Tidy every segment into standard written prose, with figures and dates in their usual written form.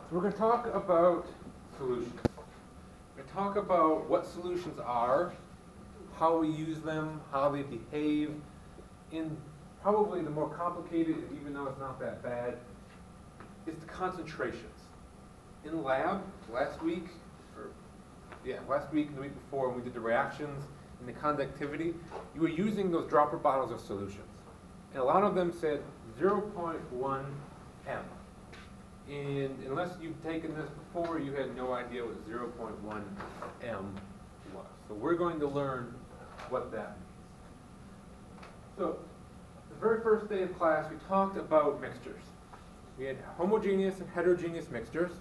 So we're going to talk about solutions. We're going to talk about what solutions are, how we use them, how they behave, in probably the more complicated, even though it's not that bad, is the concentrations. In lab, last week and the week before, when we did the reactions and the conductivity, you were using those dropper bottles of solutions. And a lot of them said 0.1 M. And unless you've taken this before, you had no idea what 0.1 M was. So we're going to learn what that means. So the very first day of class, we talked about mixtures. We had homogeneous and heterogeneous mixtures.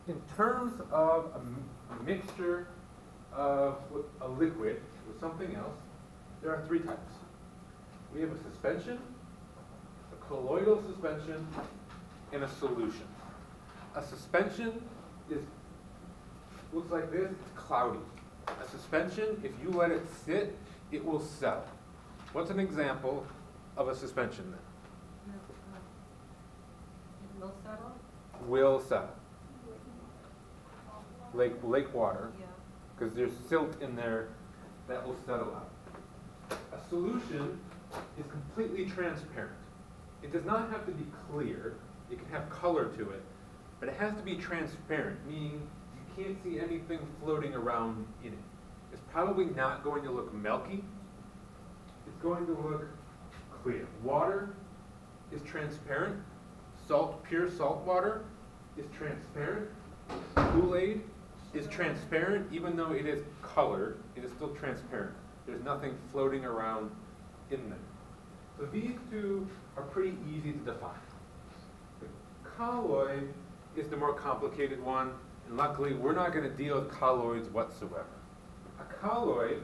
In terms of a mixture of a liquid with something else, there are three types. We have a suspension, a colloidal suspension, and a solution. A suspension looks like this, it's cloudy. A suspension, if you let it sit, it will settle. What's an example of a suspension then? It will settle? Will settle. Lake water, Yeah. because there's silt in there that will settle out. A solution is completely transparent. It does not have to be clear. It can have color to it, but it has to be transparent, meaning you can't see anything floating around in it. It's probably not going to look milky. It's going to look clear. Water is transparent. Pure salt water is transparent. Kool-Aid is transparent, even though it is colored, it is still transparent. There's nothing floating around in them. So these two are pretty easy to define. The colloid is the more complicated one, and luckily we're not going to deal with colloids whatsoever. A colloid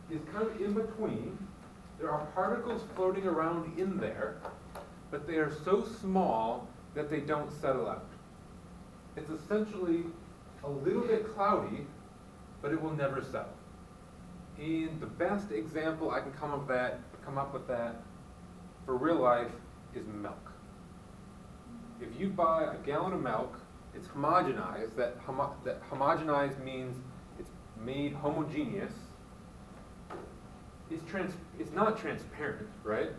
is kind of in between. There are particles floating around in there, but they are so small that they don't settle out. It's essentially a little bit cloudy, but it will never settle. And the best example I can come up with that for real life is milk. If you buy a gallon of milk, it's homogenized. That homogenized means it's made homogeneous. It's not transparent, right?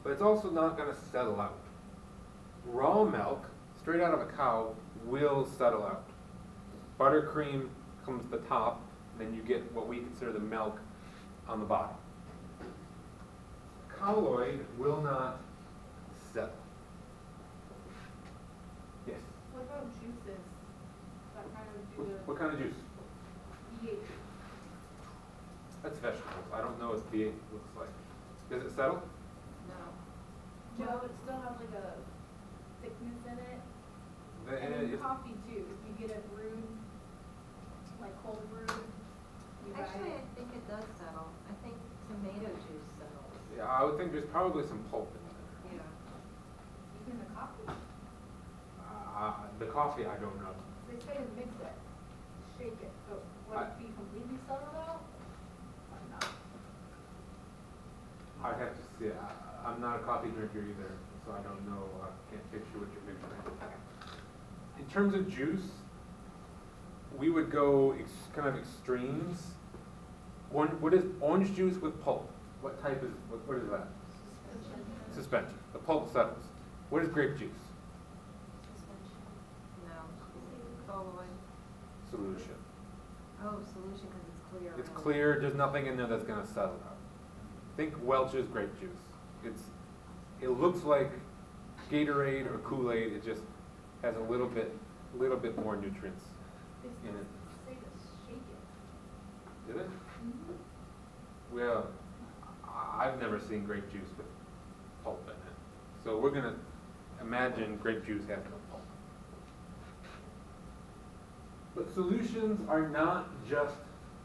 But it's also not going to settle out. Raw milk, straight out of a cow, will settle out. Buttercream comes to the top, and then you get what we consider the milk on the bottom. Colloid will not settle. Yes? What about juices? That kind of do What kind of juice? pH. That's vegetables. I don't know what pH looks like. Does it settle? No. No, it still has like a thickness in it. And in coffee too. If you get it brewed, like cold brewed, Actually, I think it does settle. I think tomato juice settles. Yeah, I would think there's probably some pulp in there. Yeah. even the coffee. The coffee, I don't know. They say to mix it, shake it, so will it be completely settled out? Or not? I'd have to see. I'm not a coffee drinker either, so I don't know. I can't picture what you're picturing. Okay. In terms of juice, we would go kind of extremes. What is orange juice with pulp? What type is, what is that? Suspension. The pulp settles. What is grape juice? No. Colloid. Solution. Oh, solution because it's clear. It's clear. There's nothing in there that's going to settle out. Think Welch's grape juice. It looks like Gatorade or Kool-Aid. It just has a little bit more nutrients in it. Say to shake it. Did it? Mm-hmm. Well, I've never seen grape juice with pulp in it. So we're going to imagine grape juice has no pulp. But solutions are not just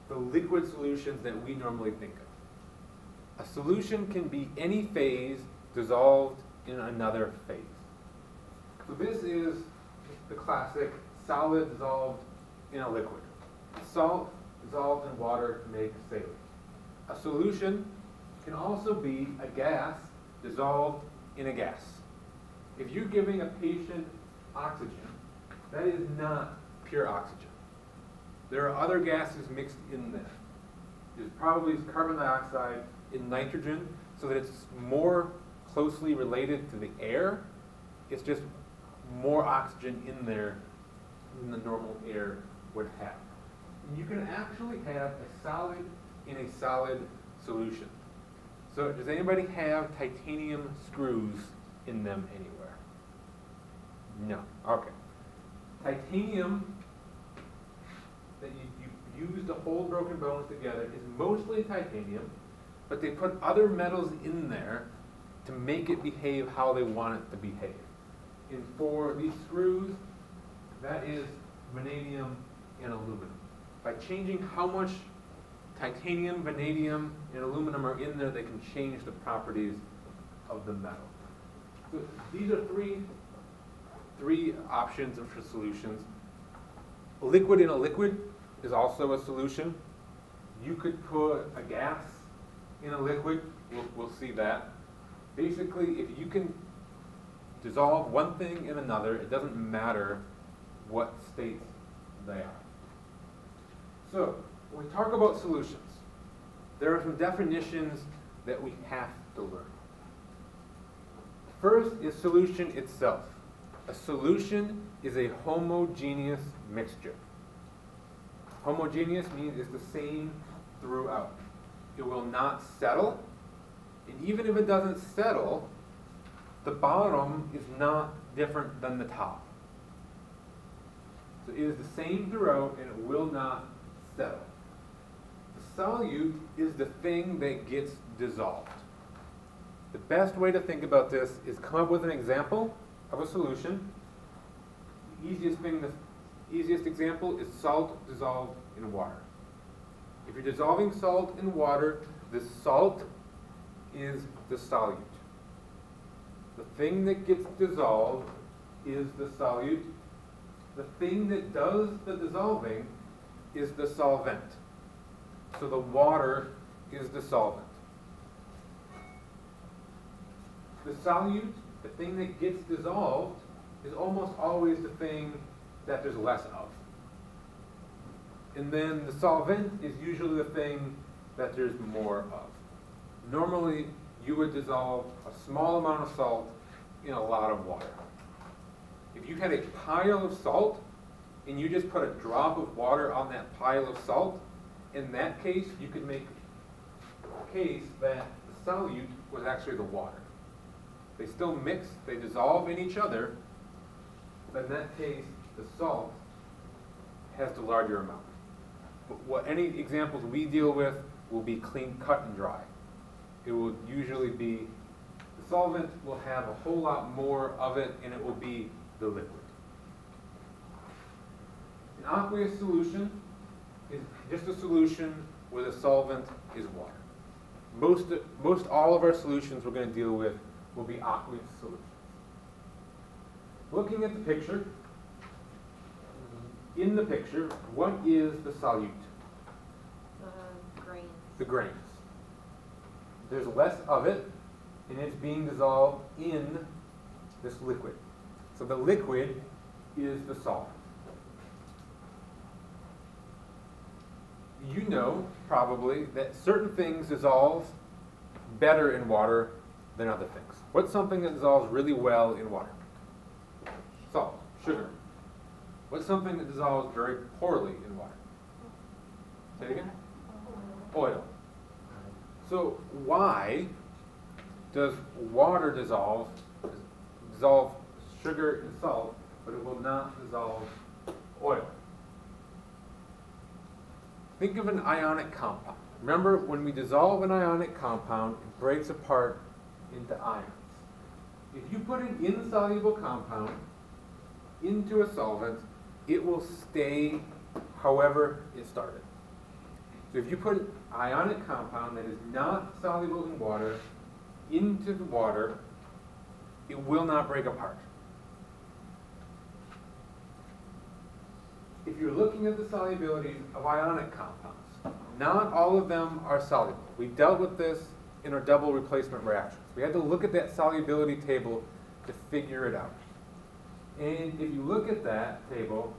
the liquid solutions that we normally think of. A solution can be any phase dissolved in another phase. So this is the classic solid dissolved in a liquid. Salt dissolved in water to make saline. A solution can also be a gas dissolved in a gas. If you're giving a patient oxygen That is not pure oxygen. There are other gases mixed in there. There's probably carbon dioxide and nitrogen, so that it's more closely related to the air. It's just more oxygen in there than the normal air would have. And you can actually have a solid in a solid solution. So does anybody have titanium screws in them anywhere? No. Okay. Titanium that you use to hold broken bones together is mostly titanium, but they put other metals in there to make it behave how they want it to behave. And for these screws, that is vanadium and aluminum. By changing how much titanium, vanadium, and aluminum are in there, they can change the properties of the metal. So these are three options for solutions. A liquid in a liquid is also a solution. You could put a gas in a liquid, we'll see that. Basically, if you can dissolve one thing in another, it doesn't matter what state they are. So, when we talk about solutions, there are some definitions that we have to learn. First is solution itself. A solution is a homogeneous mixture. Homogeneous means it's the same throughout. It will not settle, and even if it doesn't settle, the bottom is not different than the top. So it is the same throughout, and it will not settle. The solute is the thing that gets dissolved. The best way to think about this is come up with an example of a solution. The easiest example is salt dissolved in water. If you're dissolving salt in water, the salt is the solute. The thing that gets dissolved is the solute. The thing that does the dissolving is the solvent. So the water is the solvent. The solute, the thing that gets dissolved, is almost always the thing that there's less of. And then the solvent is usually the thing that there's more of. Normally, you would dissolve a small amount of salt in a lot of water. If you had a pile of salt, and you just put a drop of water on that pile of salt, in that case, you could make a case that the solute was actually the water. They still mix, they dissolve in each other, but in that case, the salt has the larger amount. But any examples we deal with will be clean, cut, and dry. It will usually be, the solvent will have a whole lot more of it, and it will be the liquid. An aqueous solution is just a solution where the solvent is water. Most all of our solutions we're going to deal with will be aqueous solutions. Looking at the picture, in the picture, what is the solute? The grains. The grains. There's less of it, and it's being dissolved in this liquid. So the liquid is the solvent. You know, probably, that certain things dissolve better in water than other things. What's something that dissolves really well in water? Salt, sugar. What's something that dissolves very poorly in water? Say it again? Oil. So why does water dissolve sugar and salt, but it will not dissolve oil? Think of an ionic compound. Remember, when we dissolve an ionic compound, it breaks apart into ions. If you put an insoluble compound into a solvent, it will stay however it started. So if you put an ionic compound that is not soluble in water into the water, it will not break apart. If you're looking at the solubility of ionic compounds, not all of them are soluble. We've dealt with this in our double replacement reactions. We had to look at that solubility table to figure it out. And if you look at that table,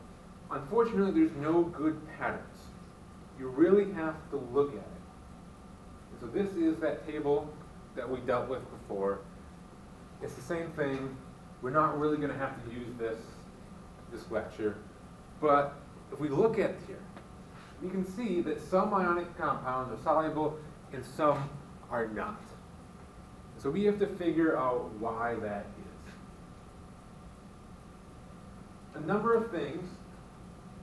unfortunately there's no good patterns. You really have to look at it. And so this is that table that we dealt with before. It's the same thing. We're not really going to have to use this lecture. But if we look at here, we can see that some ionic compounds are soluble and some are not. So we have to figure out why that is. A number of things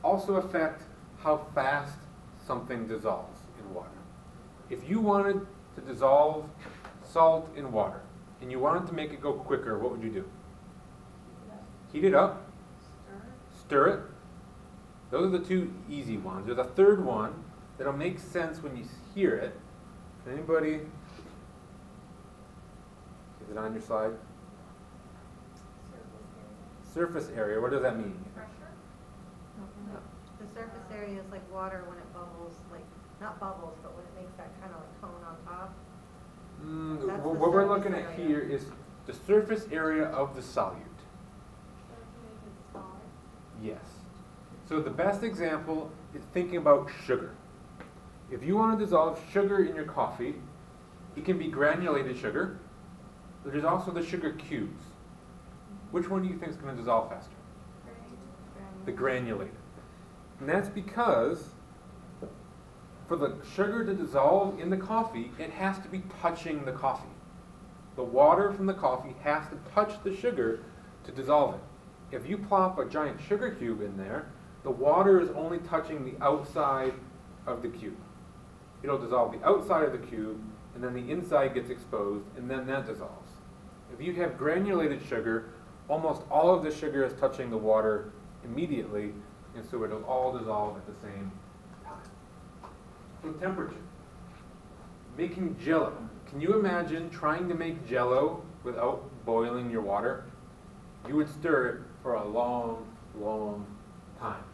also affect how fast something dissolves in water. If you wanted to dissolve salt in water and you wanted to make it go quicker, what would you do? Heat it up, stir it. Those are the two easy ones. There's a third one that'll make sense when you hear it. Anybody? Is it on your slide? Surface area. What does that mean? Pressure? No. The surface area is like water when it bubbles, like, not bubbles, but when it makes that kind of like cone on top. What we're looking at here is the surface area of the solute. Yes. So the best example is thinking about sugar. If you want to dissolve sugar in your coffee, it can be granulated sugar, but there's also the sugar cubes. Which one do you think is going to dissolve faster? The granulated. And that's because for the sugar to dissolve in the coffee, it has to be touching the coffee. The water from the coffee has to touch the sugar to dissolve it. If you plop a giant sugar cube in there, the water is only touching the outside of the cube. It'll dissolve the outside of the cube, and then the inside gets exposed, and then that dissolves. If you have granulated sugar, almost all of the sugar is touching the water immediately, and so it'll all dissolve at the same time. So temperature. Making Jell-O. Can you imagine trying to make Jell-O without boiling your water? You would stir it for a long, long time.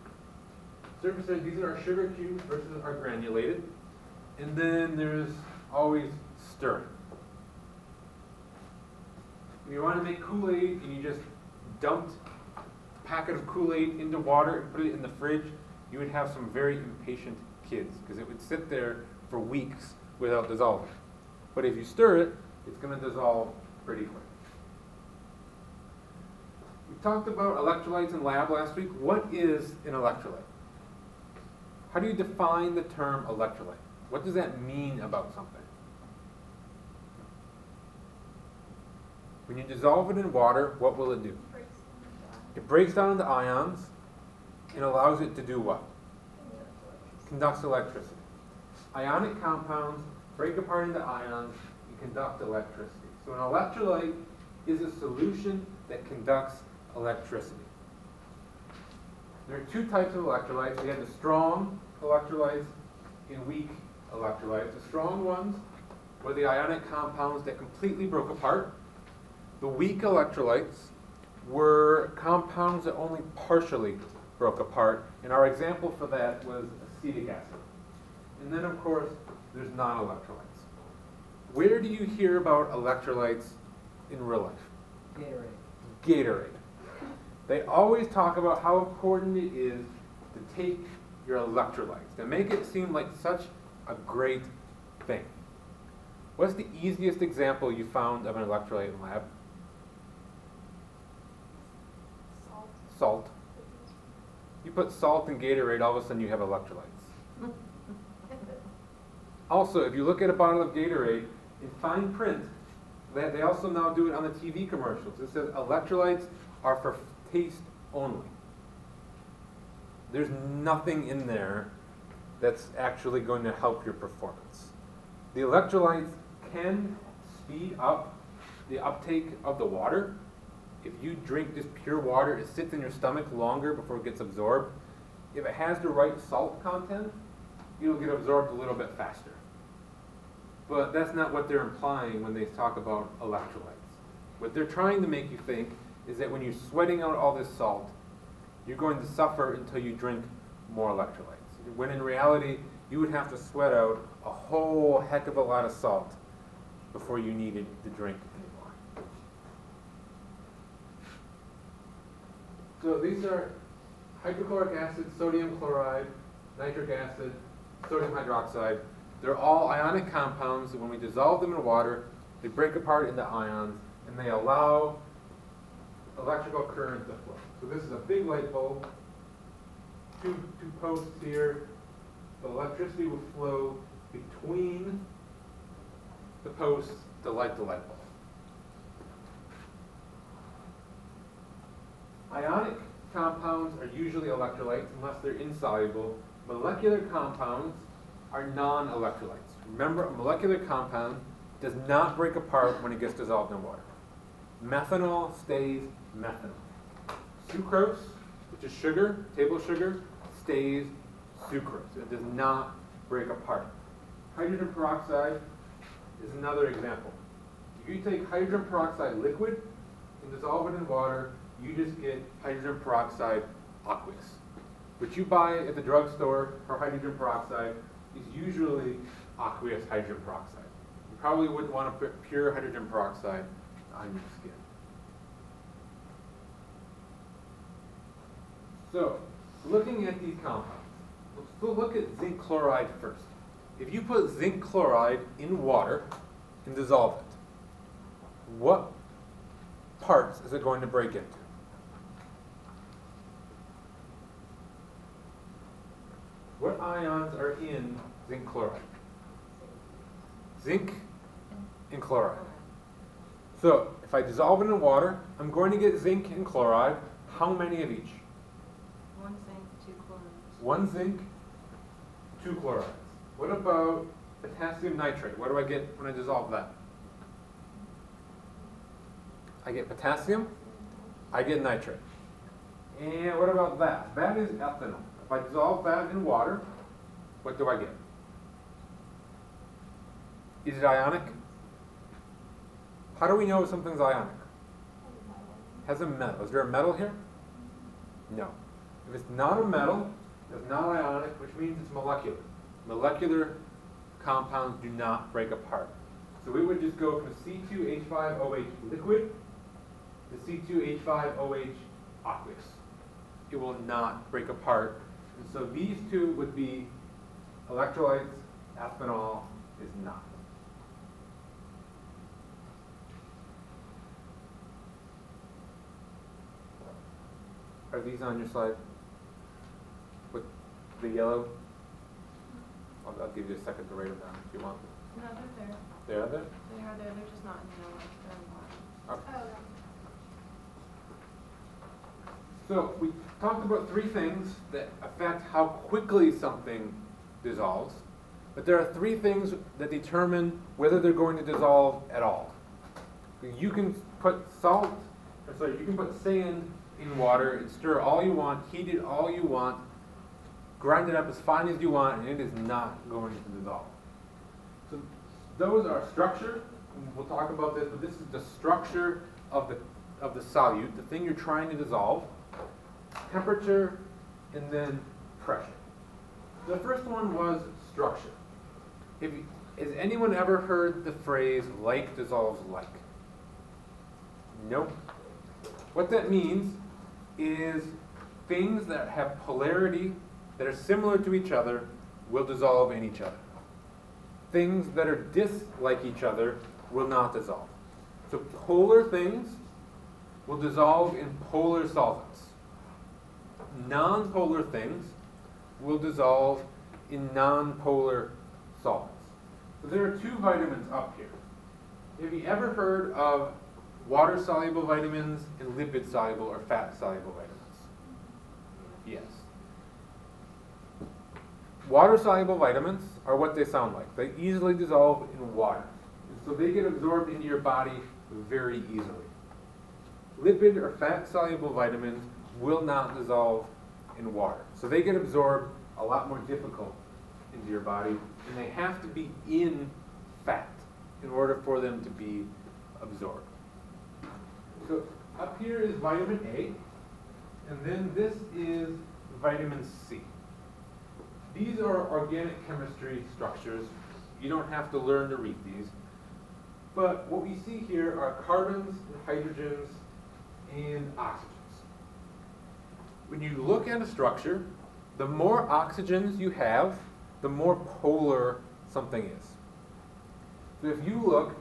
Surface area, these are our sugar cubes versus our granulated. And then there's always stirring. If you want to make Kool-Aid and you just dumped a packet of Kool-Aid into water and put it in the fridge, you would have some very impatient kids because it would sit there for weeks without dissolving. But if you stir it, it's going to dissolve pretty quick. We talked about electrolytes in lab last week. What is an electrolyte? How do you define the term electrolyte? What does that mean about something? When you dissolve it in water, what will it do? It breaks down into ions and allows it to do what? Conducts electricity. Ionic compounds break apart into ions and conduct electricity. So an electrolyte is a solution that conducts electricity. There are two types of electrolytes. We have the strong electrolytes and weak electrolytes. The strong ones were the ionic compounds that completely broke apart. The weak electrolytes were compounds that only partially broke apart, and our example for that was acetic acid. And then, of course, there's non-electrolytes. Where do you hear about electrolytes in real life? Gatorade. They always talk about how important it is to take your electrolytes. They make it seem like such a great thing. What's the easiest example you found of an electrolyte in lab? Salt. You put salt in Gatorade, all of a sudden you have electrolytes. Also, if you look at a bottle of Gatorade, in fine print, they also now do it on the TV commercials. It says electrolytes are for taste only. There's nothing in there that's actually going to help your performance. The electrolytes can speed up the uptake of the water. If you drink just pure water, it sits in your stomach longer before it gets absorbed. If it has the right salt content, it'll get absorbed a little bit faster. But that's not what they're implying when they talk about electrolytes. What they're trying to make you think is that when you're sweating out all this salt, you're going to suffer until you drink more electrolytes. When in reality, you would have to sweat out a whole heck of a lot of salt before you needed to drink anymore. So these are hydrochloric acid, sodium chloride, nitric acid, sodium hydroxide. They're all ionic compounds. When we dissolve them in water, they break apart into ions, and they allow electrical current to flow. So this is a big light bulb, two posts here. The electricity will flow between the posts to light the light bulb. Ionic compounds are usually electrolytes unless they're insoluble. Molecular compounds are non-electrolytes. Remember, a molecular compound does not break apart when it gets dissolved in water. Methanol stays methanol. Sucrose, which is sugar, table sugar, stays sucrose. It does not break apart. Hydrogen peroxide is another example. If you take hydrogen peroxide liquid and dissolve it in water, you just get hydrogen peroxide aqueous. What you buy at the drugstore for hydrogen peroxide is usually aqueous hydrogen peroxide. You probably wouldn't want to put pure hydrogen peroxide on your skin. So, looking at these compounds, let's look at zinc chloride first. If you put zinc chloride in water and dissolve it, what parts is it going to break into? What ions are in zinc chloride? Zinc and chloride. So, if I dissolve it in water, I'm going to get zinc and chloride. How many of each? 1 zinc, 2 chlorides. 1 zinc, 2 chlorides. What about potassium nitrate? What do I get when I dissolve that? I get potassium, I get nitrate. And what about that? That is ethanol. If I dissolve that in water, what do I get? Is it ionic? How do we know something's ionic? Has a metal. Is there a metal here? No. If it's not a metal, it's not ionic, which means it's molecular. Molecular compounds do not break apart. So we would just go from C2H5OH liquid to C2H5OH aqueous. It will not break apart. And so these two would be electrolytes, ethanol is not. Are these on your slide? With the yellow? I'll give you a second to write them down if you want. No, they're there. They are there? They are there, they're just not in yellow, they're in black. Okay. Oh, So we talked about 3 things that affect how quickly something dissolves, but there are 3 things that determine whether they're going to dissolve at all. You can put you can put sand in water and stir all you want, heat it all you want, grind it up as fine as you want, and it is not going to dissolve. So those are structure. We'll talk about this, but this is the structure of the solute, the thing you're trying to dissolve. Temperature, and then pressure. The first one was structure. Has anyone ever heard the phrase like dissolves like? Nope. What that means is things that have polarity that are similar to each other will dissolve in each other. Things that are dislike each other will not dissolve. So polar things will dissolve in polar solvents. Non-polar things will dissolve in non-polar solvents. So there are 2 vitamins up here. Have you ever heard of water-soluble vitamins and lipid-soluble or fat-soluble vitamins? Yes. Water-soluble vitamins are what they sound like. They easily dissolve in water. And so they get absorbed into your body very easily. Lipid or fat-soluble vitamins will not dissolve in water. So they get absorbed a lot more difficult into your body, and they have to be in fat in order for them to be absorbed. So up here is vitamin A, and then this is vitamin C. These are organic chemistry structures. You don't have to learn to read these. But what we see here are carbons, and hydrogens, and oxygens. when you look at a structure, the more oxygens you have, the more polar something is. So if you look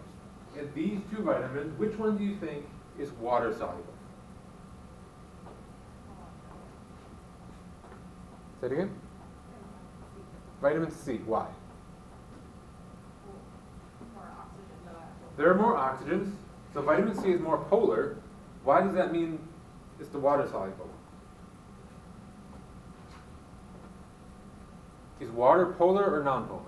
at these two vitamins, which one do you think is water soluble? Say it again? Vitamin C, why? More oxygen than There are more oxygens, so vitamin C is more polar. Why does that mean it's the water soluble? Is water polar or non-polar?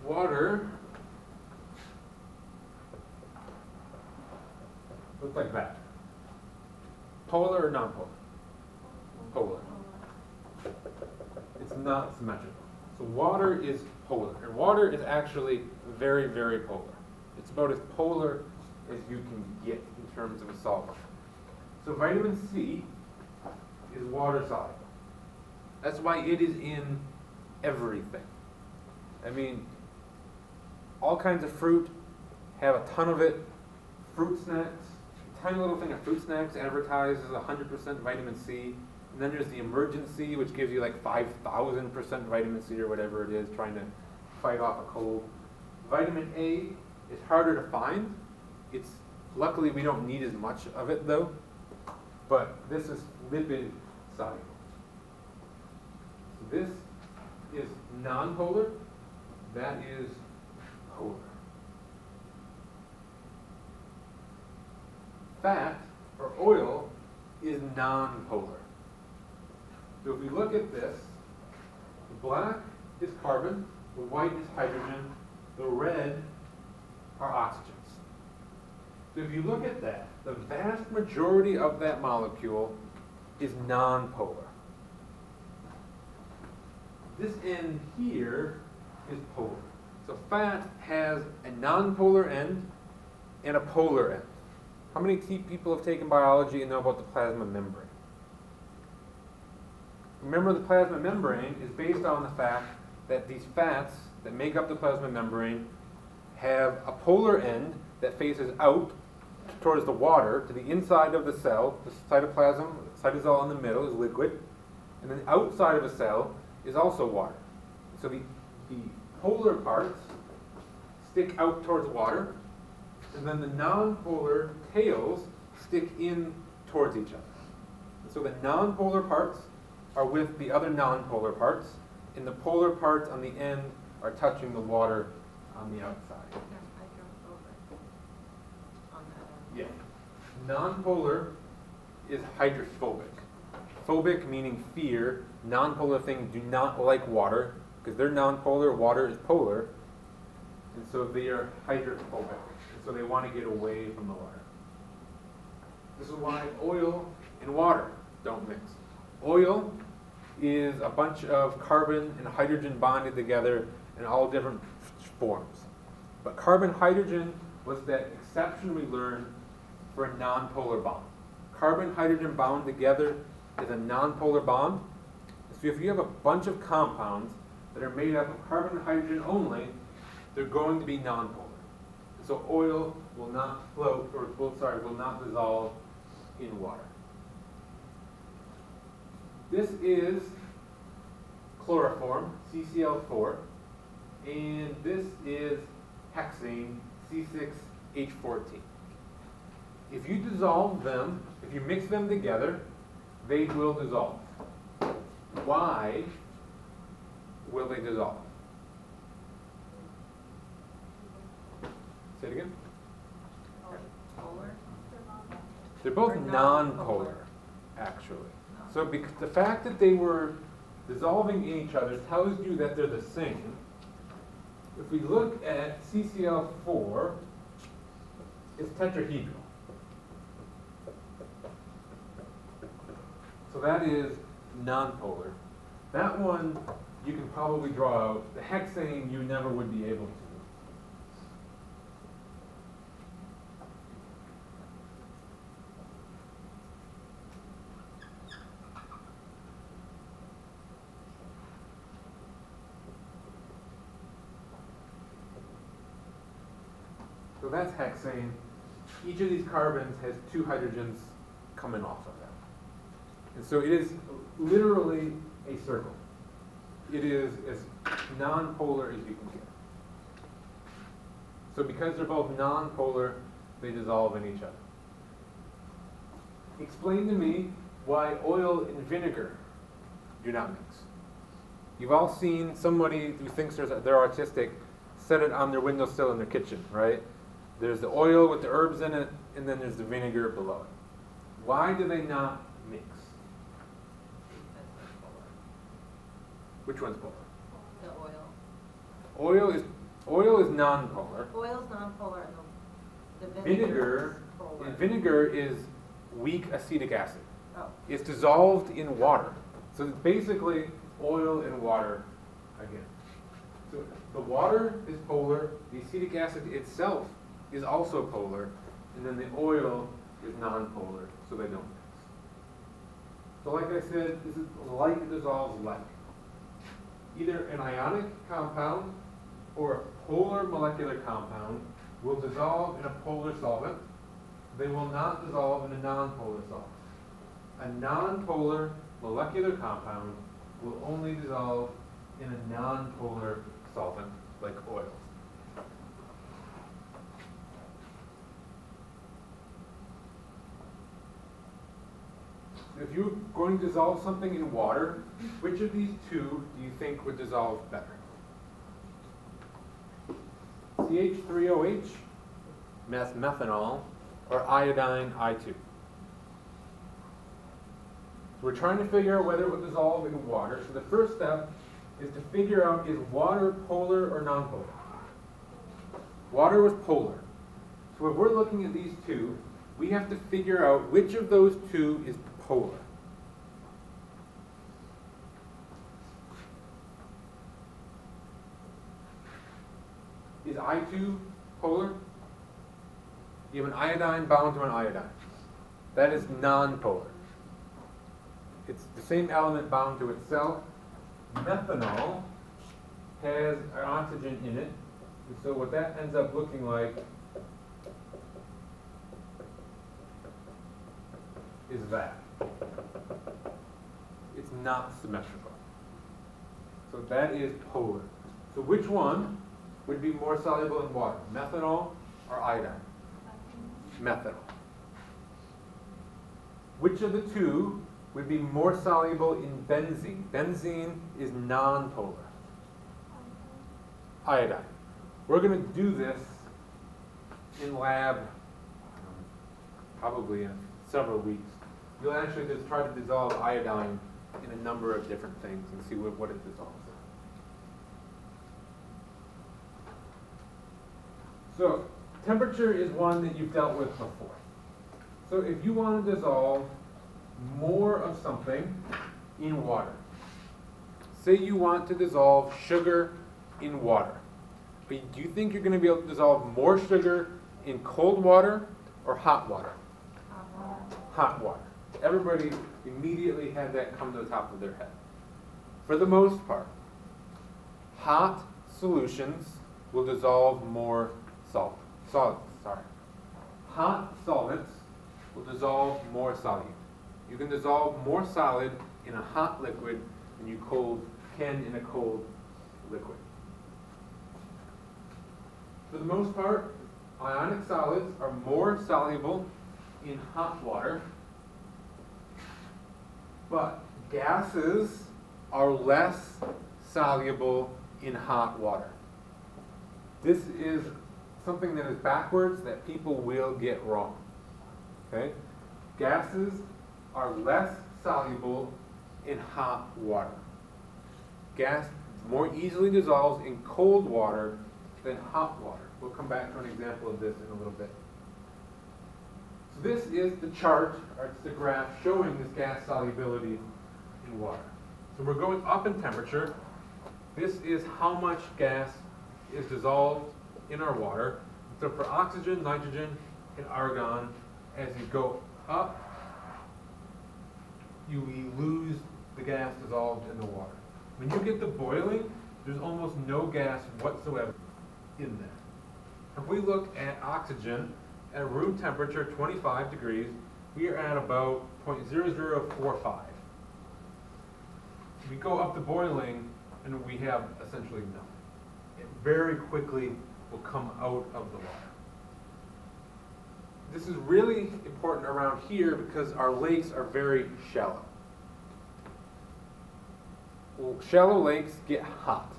Water looks like that. Polar or non-polar? Polar. It's not symmetrical. So water is polar, and water is actually very, very polar. It's about as polar as you can get in terms of a solvent. So vitamin C is water soluble. That's why it is in everything. I mean, all kinds of fruit have a ton of it. Fruit snacks, a tiny little thing of fruit snacks advertises 100% vitamin C. And then there's the emergency, which gives you like 5,000% vitamin C or whatever it is, trying to fight off a cold. Vitamin A is harder to find. Luckily we don't need as much of it though, but this is lipid soluble. So this is non-polar, that is polar. Fat, or oil, is non-polar. So if we look at this, the black is carbon, the white is hydrogen, the red are oxygens. So if you look at that, the vast majority of that molecule is non-polar. This end here is polar. So fat has a non-polar end and a polar end. How many people have taken biology and know about the plasma membrane? Remember, the plasma membrane is based on the fact that these fats that make up the plasma membrane have a polar end that faces out towards the water, to the inside of the cell. The cytoplasm, cytosol in the middle is liquid, and then the outside of a cell is also water. So the polar parts stick out towards water, and then the non-polar tails stick in towards each other. So the non-polar parts are with the other non-polar parts, and the polar parts on the end are touching the water on the outside. Yeah. Non-polar is hydrophobic. Phobic meaning fear. Non-polar things do not like water, because they're non-polar, water is polar, and so they are hydrophobic. And so they want to get away from the water. This is why oil and water don't mix. Oil is a bunch of carbon and hydrogen bonded together in all different forms. But carbon-hydrogen was that exception we learned for a non-polar bond. Carbon-hydrogen bound together is a non-polar bond. So if you have a bunch of compounds that are made up of carbon and hydrogen only, they're going to be non-polar. So oil will not float, or will not dissolve in water. This is chloroform, CCl4, and this is hexane, C6H14. If you dissolve them, if you mix them together, they will dissolve. Why will they dissolve? Say it again. Polar? They're both Or non-polar, non-polar. actually. So the fact that they were dissolving in each other tells you that they're the same. If we look at CCl4, it's tetrahedral. So that is non-polar. That one you can probably draw out. The hexane you never would be able to. that's hexane. Each of these carbons has 2 hydrogens coming off of them. And so it is literally a circle. It is as non-polar as you can get. So because they're both non-polar, they dissolve in each other. Explain to me why oil and vinegar do not mix. You've all seen somebody who thinks they're artistic set it on their windowsill in their kitchen, right? There's the oil with the herbs in it, and then there's the vinegar below it. Why do they not mix? Which one's polar? The oil. Oil is non-polar. Oil's non-polar and the Vinegar is polar. and vinegar is weak acetic acid. Oh. It's dissolved in water. So it's basically oil and water again. So the water is polar, the acetic acid itself is also polar, and then the oil is non-polar, so they don't mix. So like I said, this is like dissolves like. Either an ionic compound or a polar molecular compound will dissolve in a polar solvent. They will not dissolve in a non-polar solvent. A non-polar molecular compound will only dissolve in a non-polar solvent like oil. If you're going to dissolve something in water, which of these two do you think would dissolve better? CH3OH, methanol, or iodine I2? So we're trying to figure out whether it would dissolve in water. So the first step is to figure out, is water polar or non-polar? Water was polar. So if we're looking at these two, we have to figure out which of those two is polar. Is I2 polar? You have an iodine bound to an iodine. That is non-polar. It's the same element bound to itself. Methanol has an oxygen in it, and so what that ends up looking like is that. It's not symmetrical. So that is polar. So which one would be more soluble in water, methanol or iodine? Methanol. Which of the two would be more soluble in benzene? Benzene is non-polar. Iodine. We're going to do this in lab probably in several weeks. You'll actually just try to dissolve iodine in a number of different things and see what it dissolves in. So temperature is one that you've dealt with before. So if you want to dissolve more of something in water, say you want to dissolve sugar in water, but do you think you're going to be able to dissolve more sugar in cold water or hot water? Hot water. Hot water. Everybody immediately had that come to the top of their head. For the most part, hot solutions will dissolve more Hot solvents will dissolve more solute. You can dissolve more solid in a hot liquid than you can in a cold liquid. For the most part, ionic solids are more soluble in hot water, but gases are less soluble in hot water. This is something that is backwards that people will get wrong. Okay? Gases are less soluble in hot water. Gas more easily dissolves in cold water than hot water. We'll come back to an example of this in a little bit. So this is the chart, or it's the graph showing this gas solubility in water. So we're going up in temperature. This is how much gas is dissolved in our water. So for oxygen, nitrogen, and argon, as you go up, you lose the gas dissolved in the water. When you get to boiling, there's almost no gas whatsoever in there. If we look at oxygen at room temperature 25 degrees, we are at about 0.0045. We go up to boiling and we have essentially nothing. It very quickly will come out of the water. This is really important around here because our lakes are very shallow. Well, shallow lakes get hot.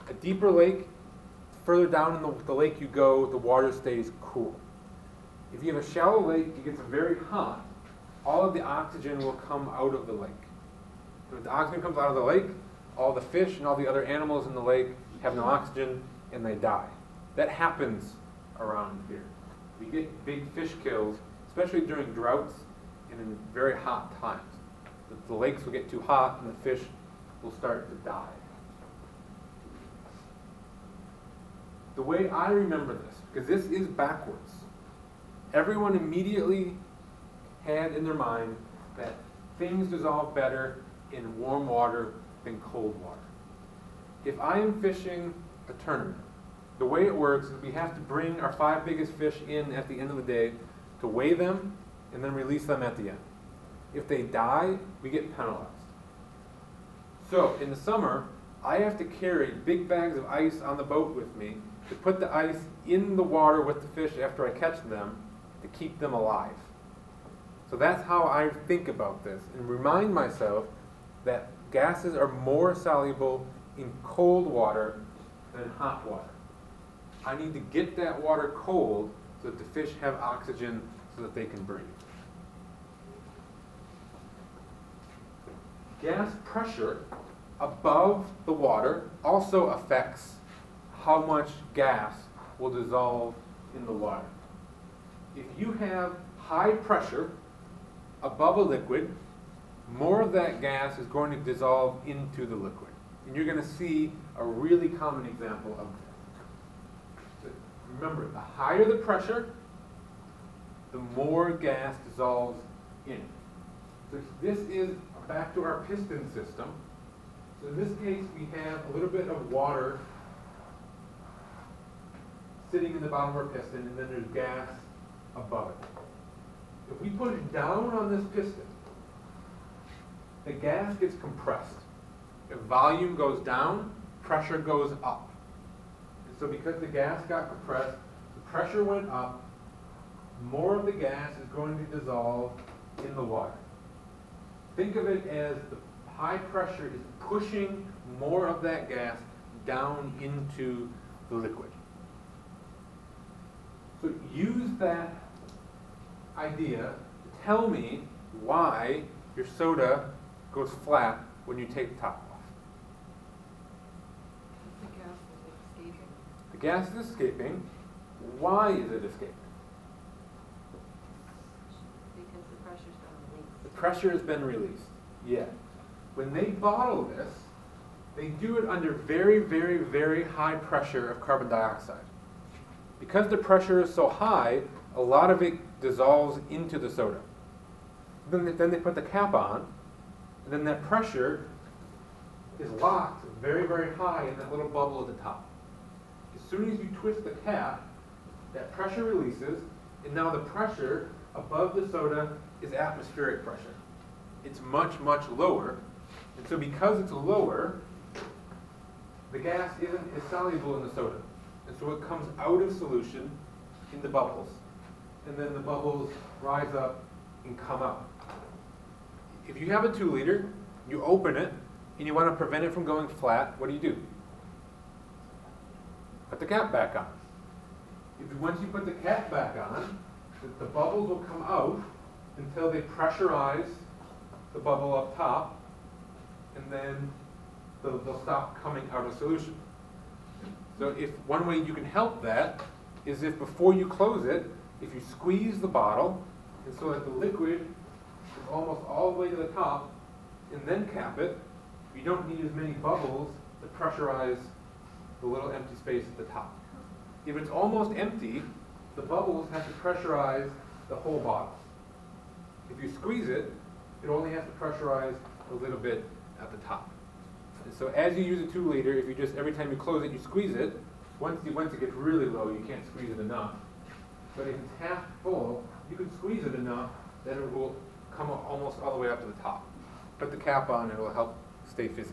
A deeper lake, further down in the lake you go, the water stays cool. If you have a shallow lake, it gets very hot. All of the oxygen will come out of the lake. When the oxygen comes out of the lake, all the fish and all the other animals in the lake have no oxygen and they die. That happens around here. We get big fish kills, especially during droughts and in very hot times. The lakes will get too hot and the fish will start to die. The way I remember this, because this is backwards, everyone immediately had in their mind that things dissolve better in warm water than cold water. If I am fishing a tournament, the way it works is we have to bring our 5 biggest fish in at the end of the day to weigh them and then release them at the end. If they die, we get penalized. So in the summer, I have to carry big bags of ice on the boat with me to put the ice in the water with the fish after I catch them to keep them alive. So that's how I think about this and remind myself that gases are more soluble in cold water than hot water. I need to get that water cold so that the fish have oxygen so that they can breathe. Gas pressure above the water also affects how much gas will dissolve in the water. If you have high pressure above a liquid, more of that gas is going to dissolve into the liquid. And you're going to see a really common example of this. So remember, the higher the pressure, the more gas dissolves in it. So this is back to our piston system. So in this case, we have a little bit of water sitting in the bottom of our piston, and then there's gas above it. If we push down on this piston, the gas gets compressed. If volume goes down, pressure goes up. And so because the gas got compressed, the pressure went up, more of the gas is going to dissolve in the water. Think of it as the high pressure is pushing more of that gas down into the liquid. So use that idea to tell me why your soda goes flat when you take the top off. The gas is escaping. The gas is escaping. Why is it escaping? Because the pressure's been released. The pressure has been released. Yeah. When they bottle this, they do it under very, very, very high pressure of carbon dioxide. Because the pressure is so high, a lot of it dissolves into the soda. Then they put the cap on, and then that pressure is locked very, very high in that little bubble at the top. As soon as you twist the cap, that pressure releases, and now the pressure above the soda is atmospheric pressure. It's much, much lower, and so because it's lower, the gas isn't as soluble in the soda. And so it comes out of solution in the bubbles, and then the bubbles rise up and come out. If you have a 2-liter, you open it, and you want to prevent it from going flat, what do? Put the cap back on. Once you put the cap back on, the bubbles will come out until they pressurize the bubble up top, and then they'll stop coming out of solution. So if one way you can help that is if before you close it, if you squeeze the bottle, and so that the liquid is almost all the way to the top, and then cap it, you don't need as many bubbles to pressurize the little empty space at the top. If it's almost empty, the bubbles have to pressurize the whole bottle. If you squeeze it, it only has to pressurize a little bit at the top. And so as you use a 2-liter, if you just, every time you close it, you squeeze it, Once it gets really low, you can't squeeze it enough. But if it's half full, you can squeeze it enough that it will come almost all the way up to the top. Put the cap on, it will help stay fizzy.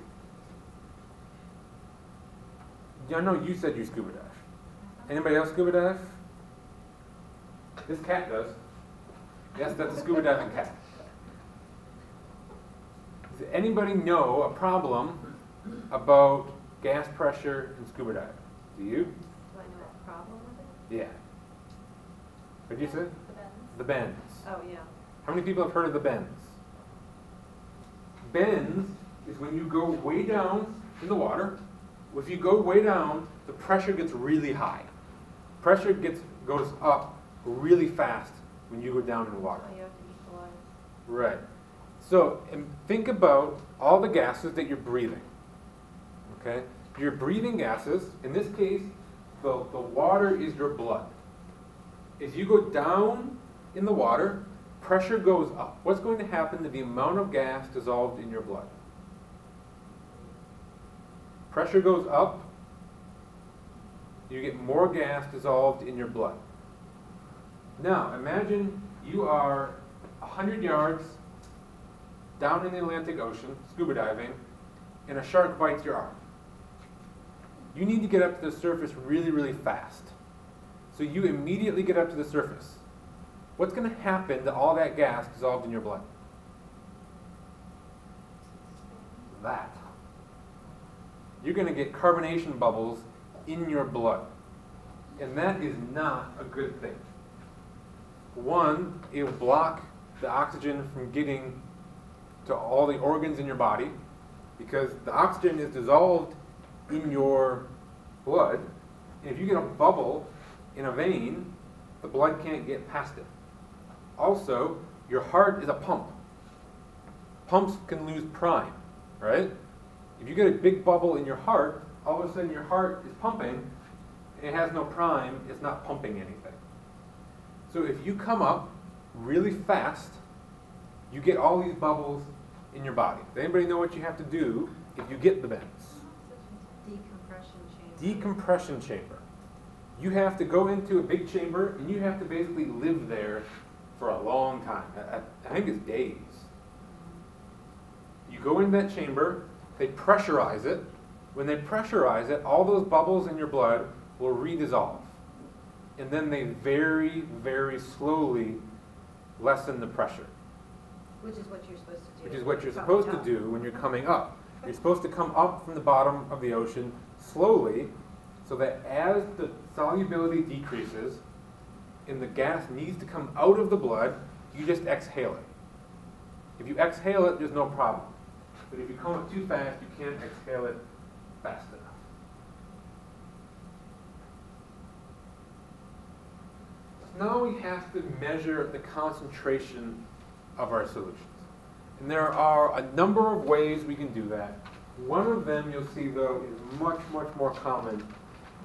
I know you said you scuba dive. Anybody else scuba dive? This cat does. Yes, that's a scuba diving cat. Does anybody know a problem about gas pressure in scuba diving? Do you? Do I know a problem with it? Yeah. What did you say? The bends. The bends. Oh, yeah. How many people have heard of the bends? Bends is when you go way down in the water. If you go way down, the pressure gets really high. Pressure goes up really fast when you go down in the water. Oh, you have to equalize. Right. So, and think about all the gases that you're breathing. Okay? You're breathing gases. In this case, the water is your blood. As you go down in the water, pressure goes up. What's going to happen to the amount of gas dissolved in your blood? Pressure goes up, you get more gas dissolved in your blood. Now, imagine you are 100 yards down in the Atlantic Ocean, scuba diving, and a shark bites your arm. You need to get up to the surface really, really fast. So you immediately get up to the surface. What's going to happen to all that gas dissolved in your blood? That. You're going to get carbonation bubbles in your blood. And that is not a good thing. One, it will block the oxygen from getting to all the organs in your body because the oxygen is dissolved in your blood. And if you get a bubble in a vein, the blood can't get past it. Also, your heart is a pump. Pumps can lose prime, right? If you get a big bubble in your heart, all of a sudden your heart is pumping, and it has no prime, it's not pumping anything. So if you come up really fast, you get all these bubbles in your body. Does anybody know what you have to do if you get the bends? Decompression chamber. Decompression chamber. You have to go into a big chamber, and you have to basically live there for a long time. I think it's days. You go in that chamber, they pressurize it. When they pressurize it, all those bubbles in your blood will redissolve. And then they very, very slowly lessen the pressure. Which is what you're supposed to do. Which is what you're supposed to do when you're coming up. You're supposed to come up from the bottom of the ocean slowly so that as the solubility decreases and the gas needs to come out of the blood, you just exhale it. If you exhale it, there's no problem. But if you come up too fast, you can't exhale it fast enough. So now we have to measure the concentration of our solutions. And there are a number of ways we can do that. One of them, you'll see, though, is much, much more common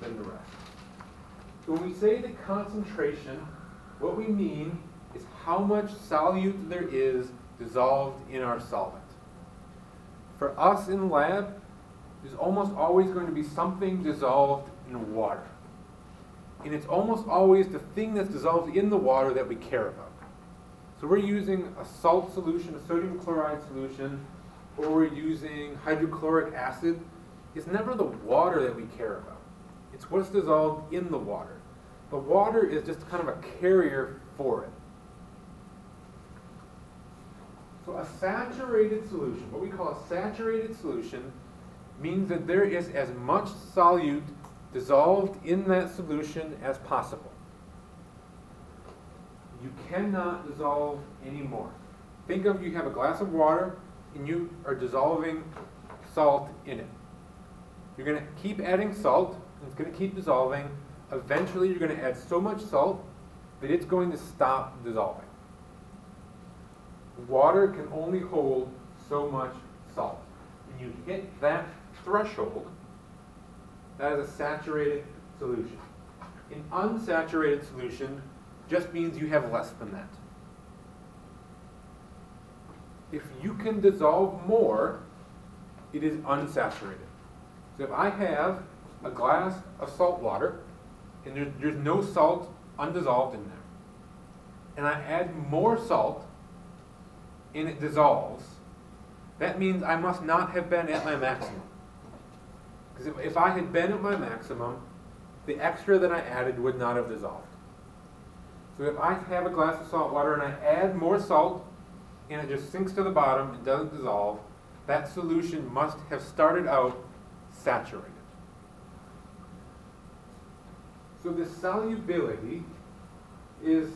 than the rest. So when we say the concentration, what we mean is how much solute there is dissolved in our solvent. For us in the lab, there's almost always going to be something dissolved in water. And it's almost always the thing that's dissolved in the water that we care about. So we're using a salt solution, a sodium chloride solution, or we're using hydrochloric acid. It's never the water that we care about. It's what's dissolved in the water. The water is just kind of a carrier for it. So a saturated solution, what we call a saturated solution, means that there is as much solute dissolved in that solution as possible. You cannot dissolve any more. Think of you have a glass of water and you are dissolving salt in it. You're going to keep adding salt and it's going to keep dissolving. Eventually you're going to add so much salt that it's going to stop dissolving. Water can only hold so much salt. When you hit that threshold, that is a saturated solution. An unsaturated solution just means you have less than that. If you can dissolve more, it is unsaturated. So if I have a glass of salt water, and there's no salt undissolved in there, and I add more salt, and it dissolves, that means I must not have been at my maximum. Because if I had been at my maximum, the extra that I added would not have dissolved. So if I have a glass of salt water and I add more salt, and it just sinks to the bottom and doesn't dissolve, that solution must have started out saturated. So the solubility is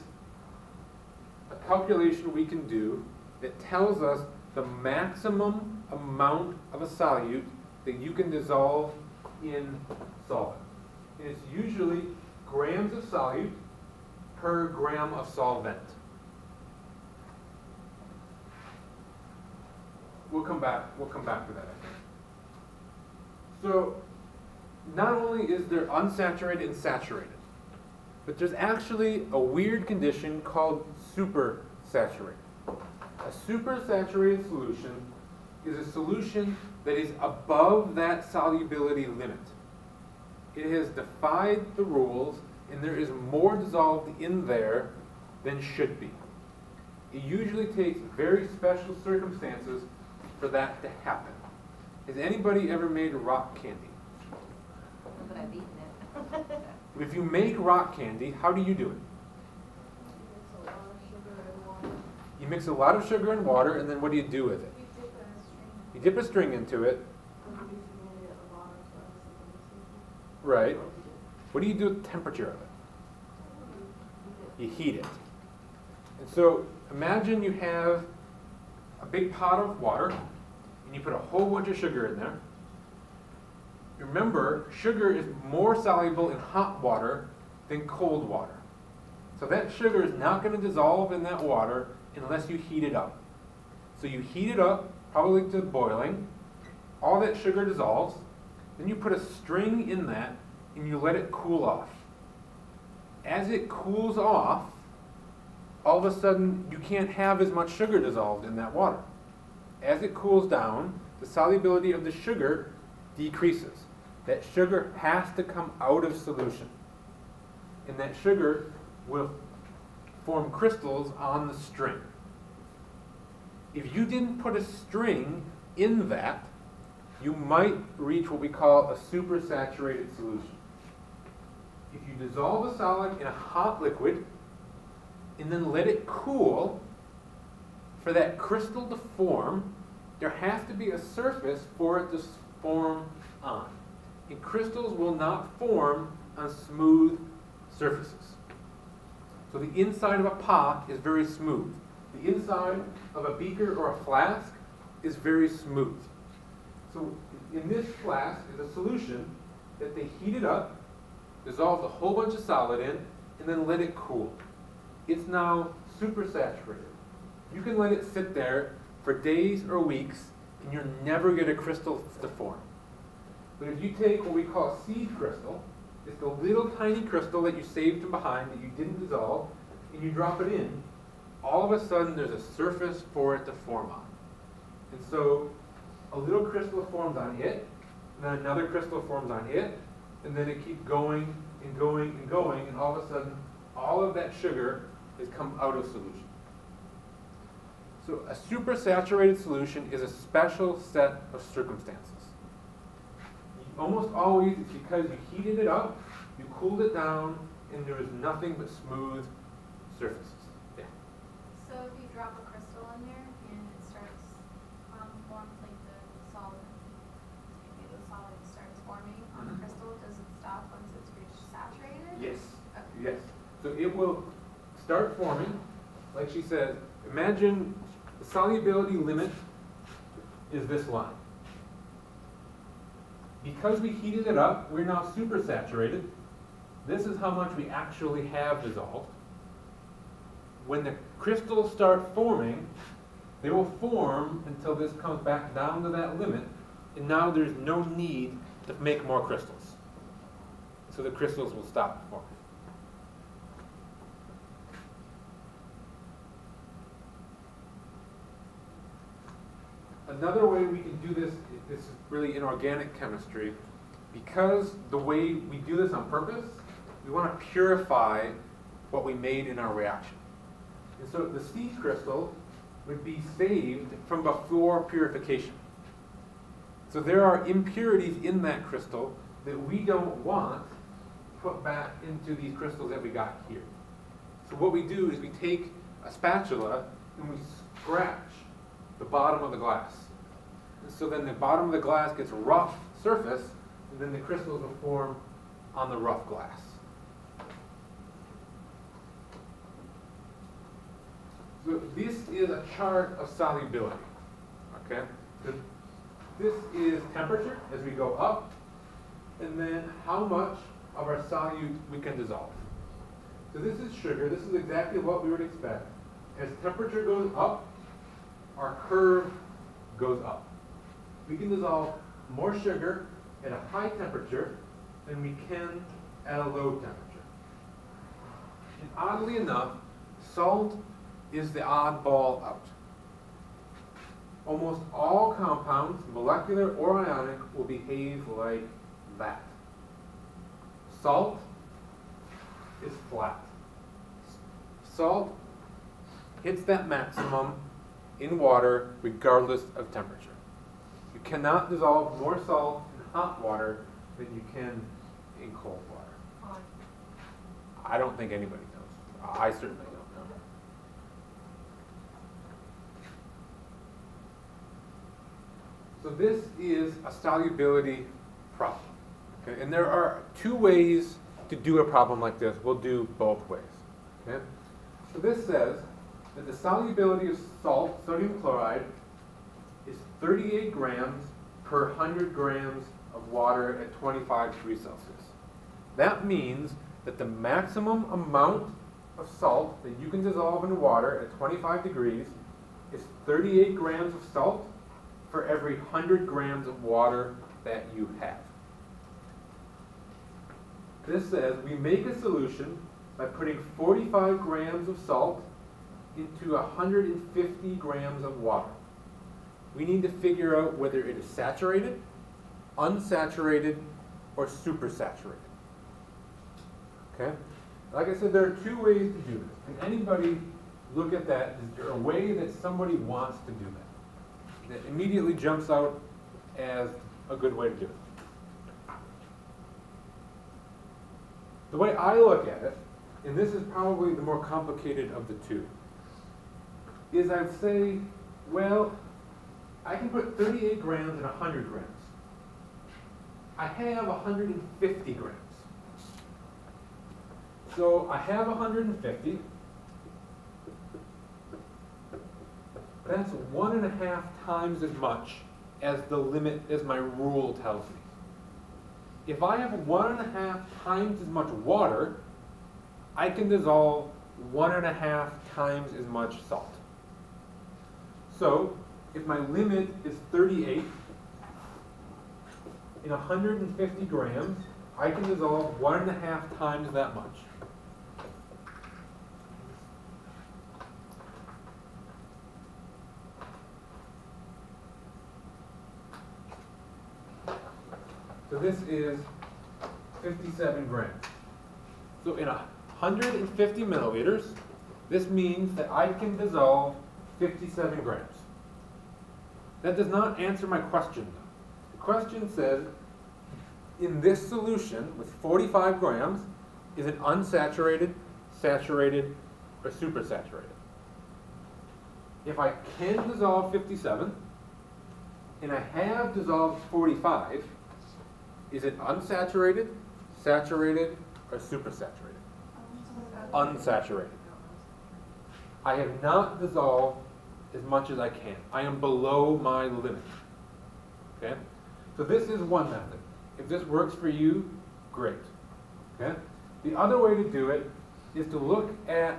a calculation we can do that tells us the maximum amount of a solute that you can dissolve in solvent. And it's usually grams of solute per gram of solvent. We'll come back to that, I think. So not only is there unsaturated and saturated, but there's actually a weird condition called supersaturated. A supersaturated solution is a solution that is above that solubility limit. It has defied the rules, and there is more dissolved in there than should be. It usually takes very special circumstances for that to happen. Has anybody ever made rock candy? But I've eaten it. If you make rock candy, how do you do it? You mix a lot of sugar and water, and then what do you do with it? You dip a string into it. Right. What do you do with the temperature of it? You heat it. And so imagine you have a big pot of water, and you put a whole bunch of sugar in there. Remember, sugar is more soluble in hot water than cold water. So that sugar is not going to dissolve in that water unless you heat it up. So you heat it up, probably to boiling. All that sugar dissolves. Then you put a string in that, and you let it cool off. As it cools off, all of a sudden you can't have as much sugar dissolved in that water. As it cools down, the solubility of the sugar decreases. That sugar has to come out of solution. And that sugar will form crystals on the string. If you didn't put a string in that, you might reach what we call a supersaturated solution. If you dissolve a solid in a hot liquid and then let it cool, for that crystal to form, there has to be a surface for it to form on. And crystals will not form on smooth surfaces. So the inside of a pot is very smooth. The inside of a beaker or a flask is very smooth. So in this flask is a solution that they heated up, dissolved a whole bunch of solid in, and then let it cool. It's now supersaturated. You can let it sit there for days or weeks, and you'll never get a crystal to form. But if you take what we call a seed crystal, it's the little tiny crystal that you saved from behind that you didn't dissolve, and you drop it in, all of a sudden there's a surface for it to form on. And so a little crystal forms on it, and then another crystal forms on it, and then it keeps going and going and going, and all of a sudden all of that sugar has come out of solution. So a supersaturated solution is a special set of circumstances. Almost always it's because you heated it up, you cooled it down, and there is nothing but smooth surfaces. Yeah. So if you drop a crystal in there and it starts forms like the solid, maybe the solid starts forming on the crystal, does it stop once it's reached saturated? Yes. Okay. Yes. So it will start forming, like she said. Imagine the solubility limit is this line. Because we heated it up, we're now supersaturated. This is how much we actually have dissolved. When the crystals start forming, they will form until this comes back down to that limit, and now there's no need to make more crystals. So the crystals will stop forming. Another way we can do this is really in organic chemistry. because the way we do this on purpose, we want to purify what we made in our reaction. And so the speech crystal would be saved from before purification. So there are impurities in that crystal that we don't want put back into these crystals that we got here. So what we do is we take a spatula and we scratch the bottom of the glass. And so then the bottom of the glass gets rough surface, and then the crystals will form on the rough glass. So this is a chart of solubility. Okay? So this is temperature as we go up, and then how much of our solute we can dissolve. So this is sugar. This is exactly what we would expect. As temperature goes up, our curve goes up. We can dissolve more sugar at a high temperature than we can at a low temperature. And oddly enough, salt is the oddball out. Almost all compounds, molecular or ionic, will behave like that. Salt is flat. Salt hits that maximum in water regardless of temperature. You cannot dissolve more salt in hot water than you can in cold water. I don't think anybody knows. I certainly don't know. So this is a solubility problem. Okay? And there are two ways to do a problem like this. We'll do both ways. Okay? So this says that the solubility of salt, sodium chloride, is 38 grams per 100 grams of water at 25 degrees Celsius. That means that the maximum amount of salt that you can dissolve in water at 25 degrees is 38 grams of salt for every 100 grams of water that you have. This says we make a solution by putting 45 grams of salt into 150 grams of water. We need to figure out whether it is saturated, unsaturated, or supersaturated. Okay? Like I said, there are two ways to do this. Can anybody look at that? Is there a way that somebody wants to do that? That immediately jumps out as a good way to do it. The way I look at it, and this is probably the more complicated of the two, is I'd say, well, I can put 38 grams in 100 grams. I have 150 grams. So I have 150. That's 1.5 times as much as the limit, as my rule tells me. If I have 1.5 times as much water, I can dissolve 1.5 times as much salt. So, if my limit is 38, in 150 grams, I can dissolve 1.5 times that much. So this is 57 grams. So in 150 milliliters, this means that I can dissolve 57 grams. That does not answer my question, though. The question says, in this solution with 45 grams, is it unsaturated, saturated, or supersaturated? If I can dissolve 57, and I have dissolved 45, is it unsaturated, saturated, or supersaturated? Unsaturated. I have not dissolved as much as I can. I am below my limit. Okay? So this is one method. If this works for you, great. Okay? The other way to do it is to look at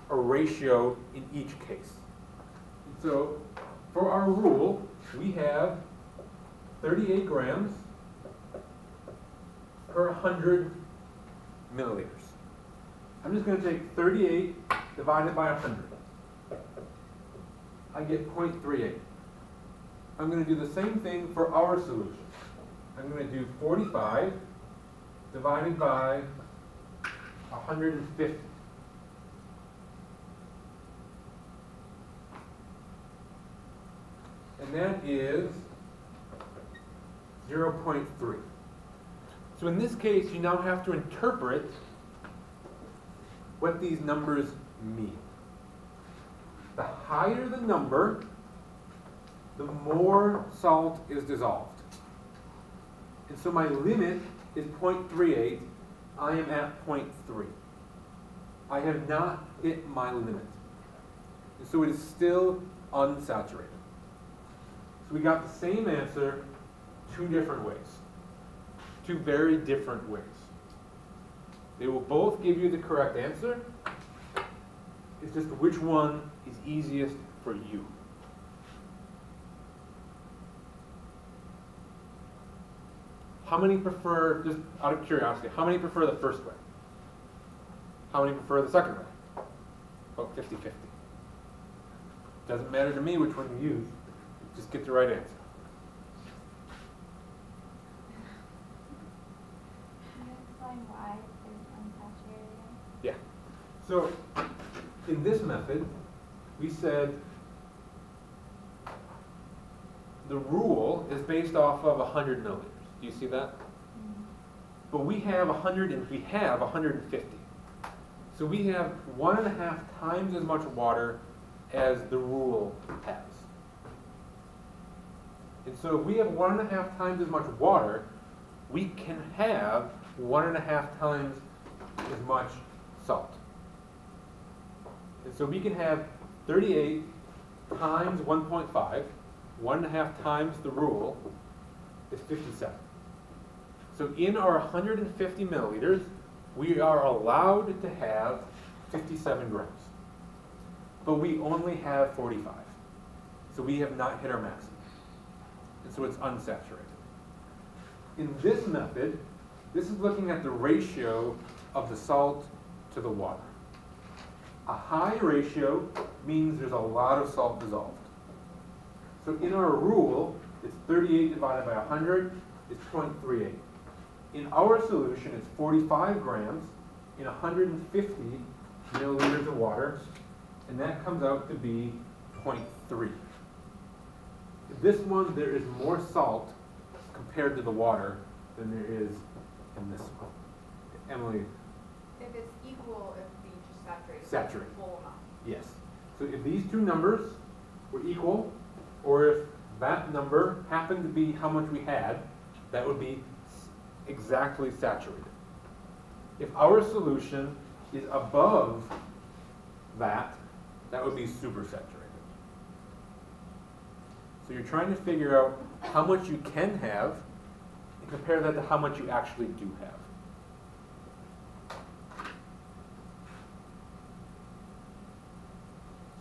a ratio in each case. So for our rule, we have 38 grams per 100 milliliters. I'm just going to take 38 divided by 100. I get 0.38. I'm going to do the same thing for our solution. I'm going to do 45 divided by 150. And that is 0.3. So in this case, you now have to interpret what these numbers mean. The higher the number, the more salt is dissolved. And so my limit is 0.38. I am at 0.3. I have not hit my limit. And so it is still unsaturated. So we got the same answer two different ways. Two very different ways. They will both give you the correct answer. It's just which one is easiest for you. How many prefer, just out of curiosity, how many prefer the first way? How many prefer the second way? About 50-50. Doesn't matter to me which one you use. Just get the right answer. Can you explain why it's unsaturated? Yeah. So in this method, we said the rule is based off of 100 milliliters. Do you see that? But we have 150. So we have 1.5 times as much water as the rule has. And so if we have 1.5 times as much water, we can have 1.5 times as much salt. And so we can have 38 times 1.5, 1.5 times the rule is 57. So in our 150 milliliters, we are allowed to have 57 grams. But we only have 45. So we have not hit our maximum. And so it's unsaturated. In this method, this is looking at the ratio of the salt to the water. A high ratio means there's a lot of salt dissolved. So in our rule, it's 38 divided by 100 is 0.38. In our solution, it's 45 grams in 150 milliliters of water, and that comes out to be 0.3. This one, there is more salt compared to the water than there is in this one. Emily? If it's equal, if the just saturated. Saturated. Full amount. Yes. So if these two numbers were equal, or if that number happened to be how much we had, that would be exactly saturated. If our solution is above that, that would be supersaturated. So you're trying to figure out how much you can have and compare that to how much you actually do have.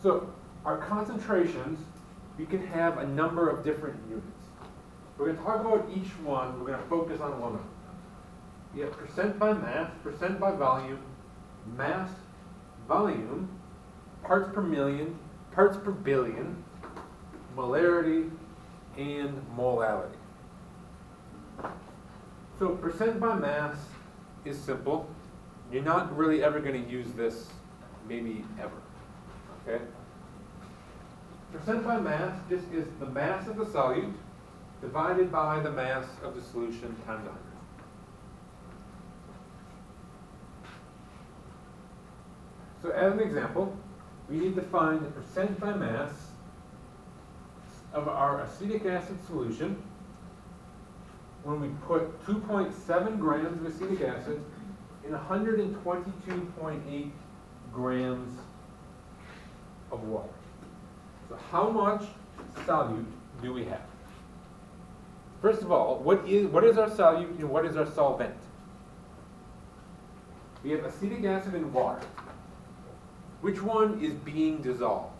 So our concentrations, we can have a number of different units. We're going to talk about each one. We're going to focus on one of them. We have percent by mass, percent by volume, mass, volume, parts per million, parts per billion, molarity, and molality. So percent by mass is simple. You're not really ever going to use this, maybe ever. Okay? Percent by mass just is the mass of the solute divided by the mass of the solution times 100. So as an example, we need to find the percent by mass of our acetic acid solution when we put 2.7 grams of acetic acid in 122.8 grams of water. So how much solute do we have? First of all, what is our solute and what is our solvent? We have acetic acid and water. Which one is being dissolved?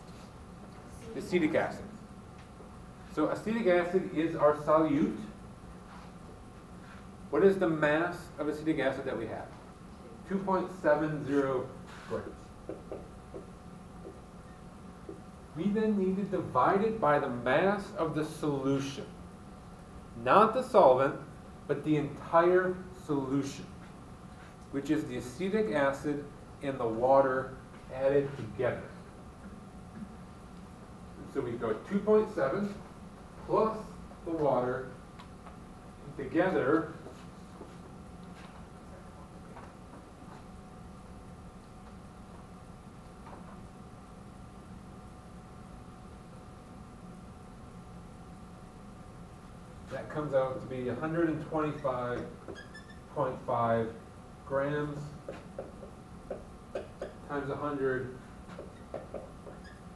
Acetic acid. So acetic acid is our solute. What is the mass of acetic acid that we have? 2.70 grams. We then need to divide it by the mass of the solution. Not the solvent, but the entire solution, which is the acetic acid and the water added together. So we go 2.7 plus the water, and together that comes out to be 125.5 grams times 100,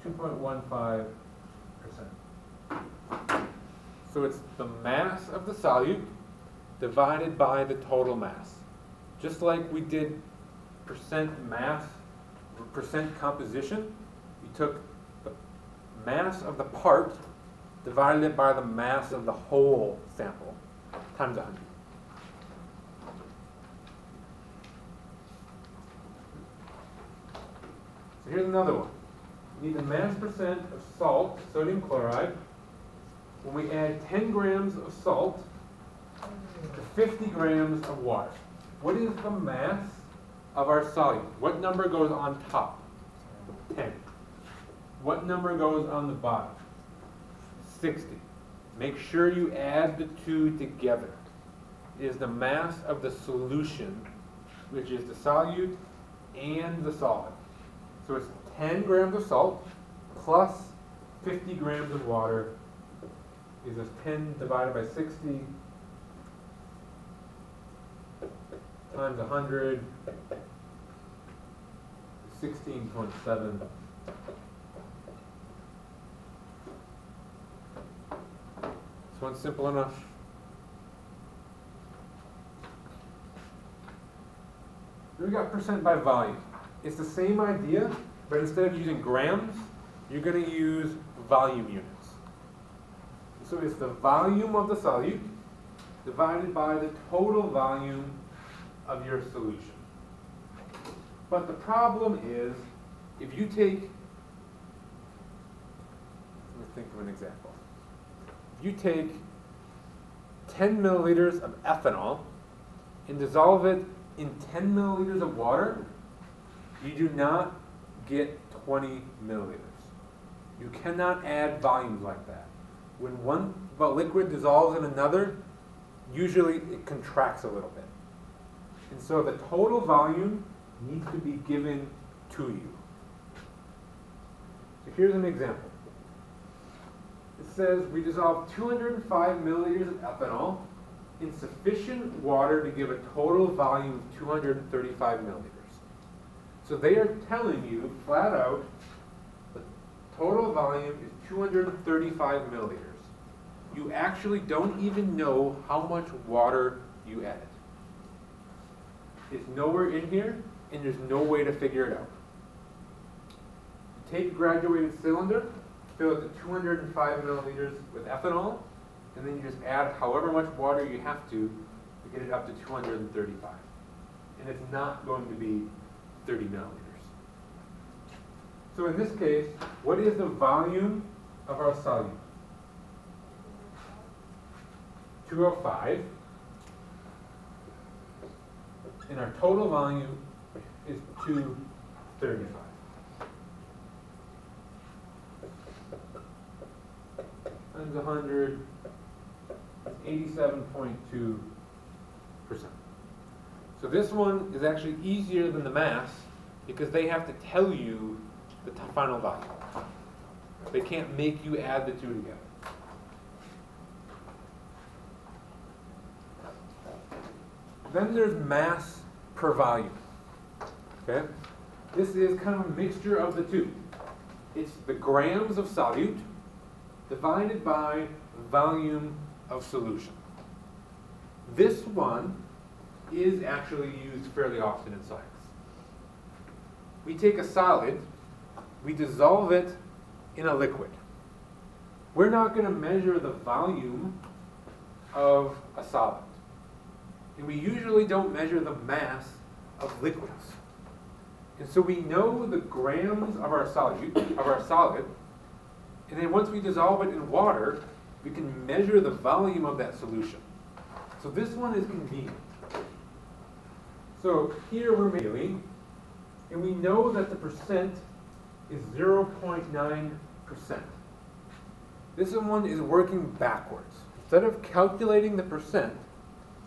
2.15%. So it's the mass of the solute divided by the total mass. Just like we did percent mass, percent composition, we took the mass of the part, divided it by the mass of the whole sample, times 100. So here's another one. We need the mass percent of salt, sodium chloride, when we add 10 grams of salt to 50 grams of water. What is the mass of our solute? What number goes on top? 10. What number goes on the bottom? 60. Make sure you add the two together. It is the mass of the solution, which is the solute and the solvent. So it's 10 grams of salt plus 50 grams of water is this 10 divided by 60 times 100, 16.7. This one's simple enough. Then we got percent by volume. It's the same idea, but instead of using grams, you're going to use volume units. So it's the volume of the solute divided by the total volume of your solution. But the problem is, if you take, let me think of an example. If you take 10 milliliters of ethanol and dissolve it in 10 milliliters of water, you do not get 20 milliliters. You cannot add volumes like that. When one liquid dissolves in another, usually it contracts a little bit. And so the total volume needs to be given to you. So here's an example. It says we dissolve 205 milliliters of ethanol in sufficient water to give a total volume of 235 milliliters. So they are telling you flat out the total volume is 235 milliliters. You actually don't even know how much water you added. It's nowhere in here, and there's no way to figure it out. Take a graduated cylinder, fill it to 205 milliliters with ethanol, and then you just add however much water you have to get it up to 235. And it's not going to be 30 milliliters. So in this case, what is the volume of our solute? 205. And our total volume is 235. Times 100, 87.2%. So this one is actually easier than the mass because they have to tell you the final value. They can't make you add the two together. Then there's mass per volume. Okay? This is kind of a mixture of the two. It's the grams of solute divided by volume of solution. This one is actually used fairly often in science. We take a solid, we dissolve it in a liquid. We're not going to measure the volume of a solid. And we usually don't measure the mass of liquids. And so we know the grams of our solute, and then once we dissolve it in water, we can measure the volume of that solution. So this one is convenient. So here we're making, and we know that the percent is 0.9%. This one is working backwards. Instead of calculating the percent,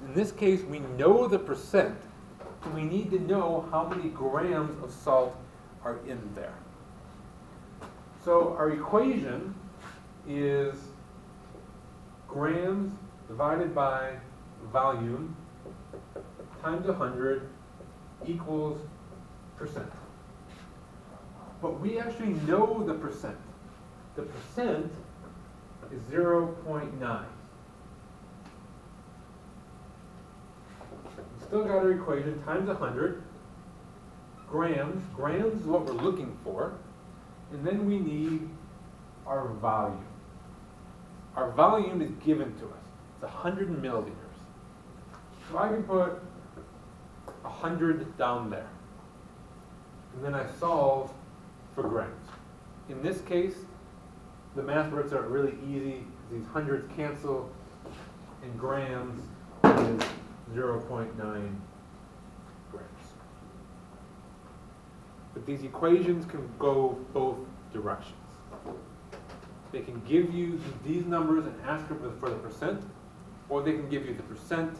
in this case we know the percent, and we need to know how many grams of salt are in there. So our equation is grams divided by volume times 100 equals percent. But we actually know the percent. The percent is 0.9. Still got our equation times 100. Grams is what we're looking for. And then we need our volume. Our volume is given to us. It's 100 milliliters. So I can put 100 down there. And then I solve for grams. In this case, the math works out really easy. These hundreds cancel, and grams is 0.9 grams. But these equations can go both directions. They can give you these numbers and ask for the percent, or they can give you the percent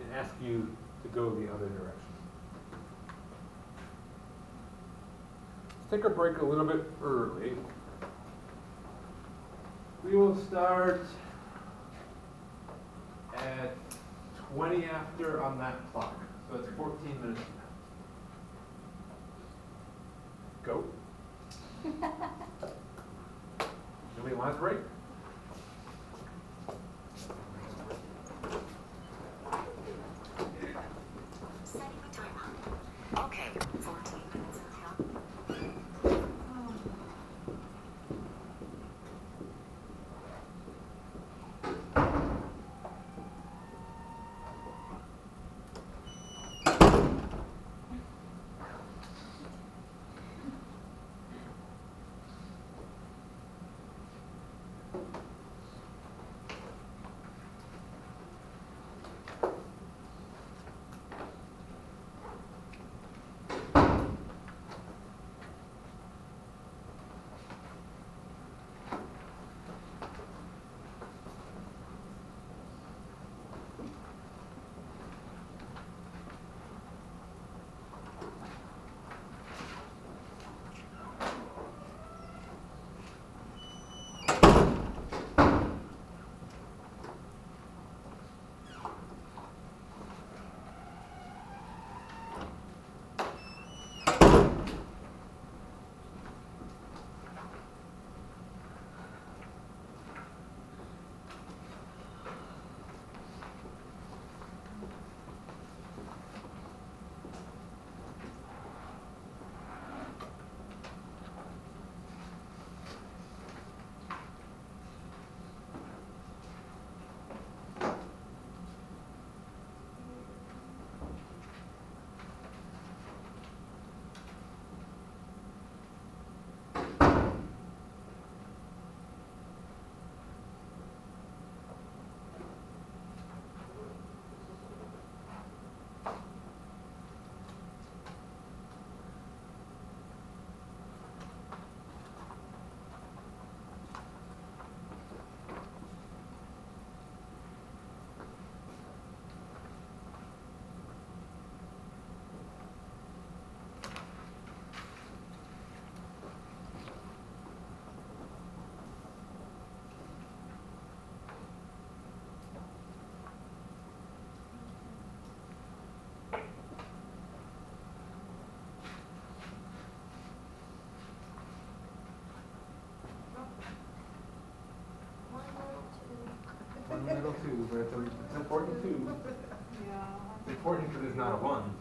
and ask you to go the other direction. Let's take a break a little bit early. We will start at 20 after on that clock. So it's 14 minutes from now. Go. Anybody want a break? Setting the timer. Okay, 14 minutes until. One middle two, but it's important too. Yeah. It's important because it's not a one.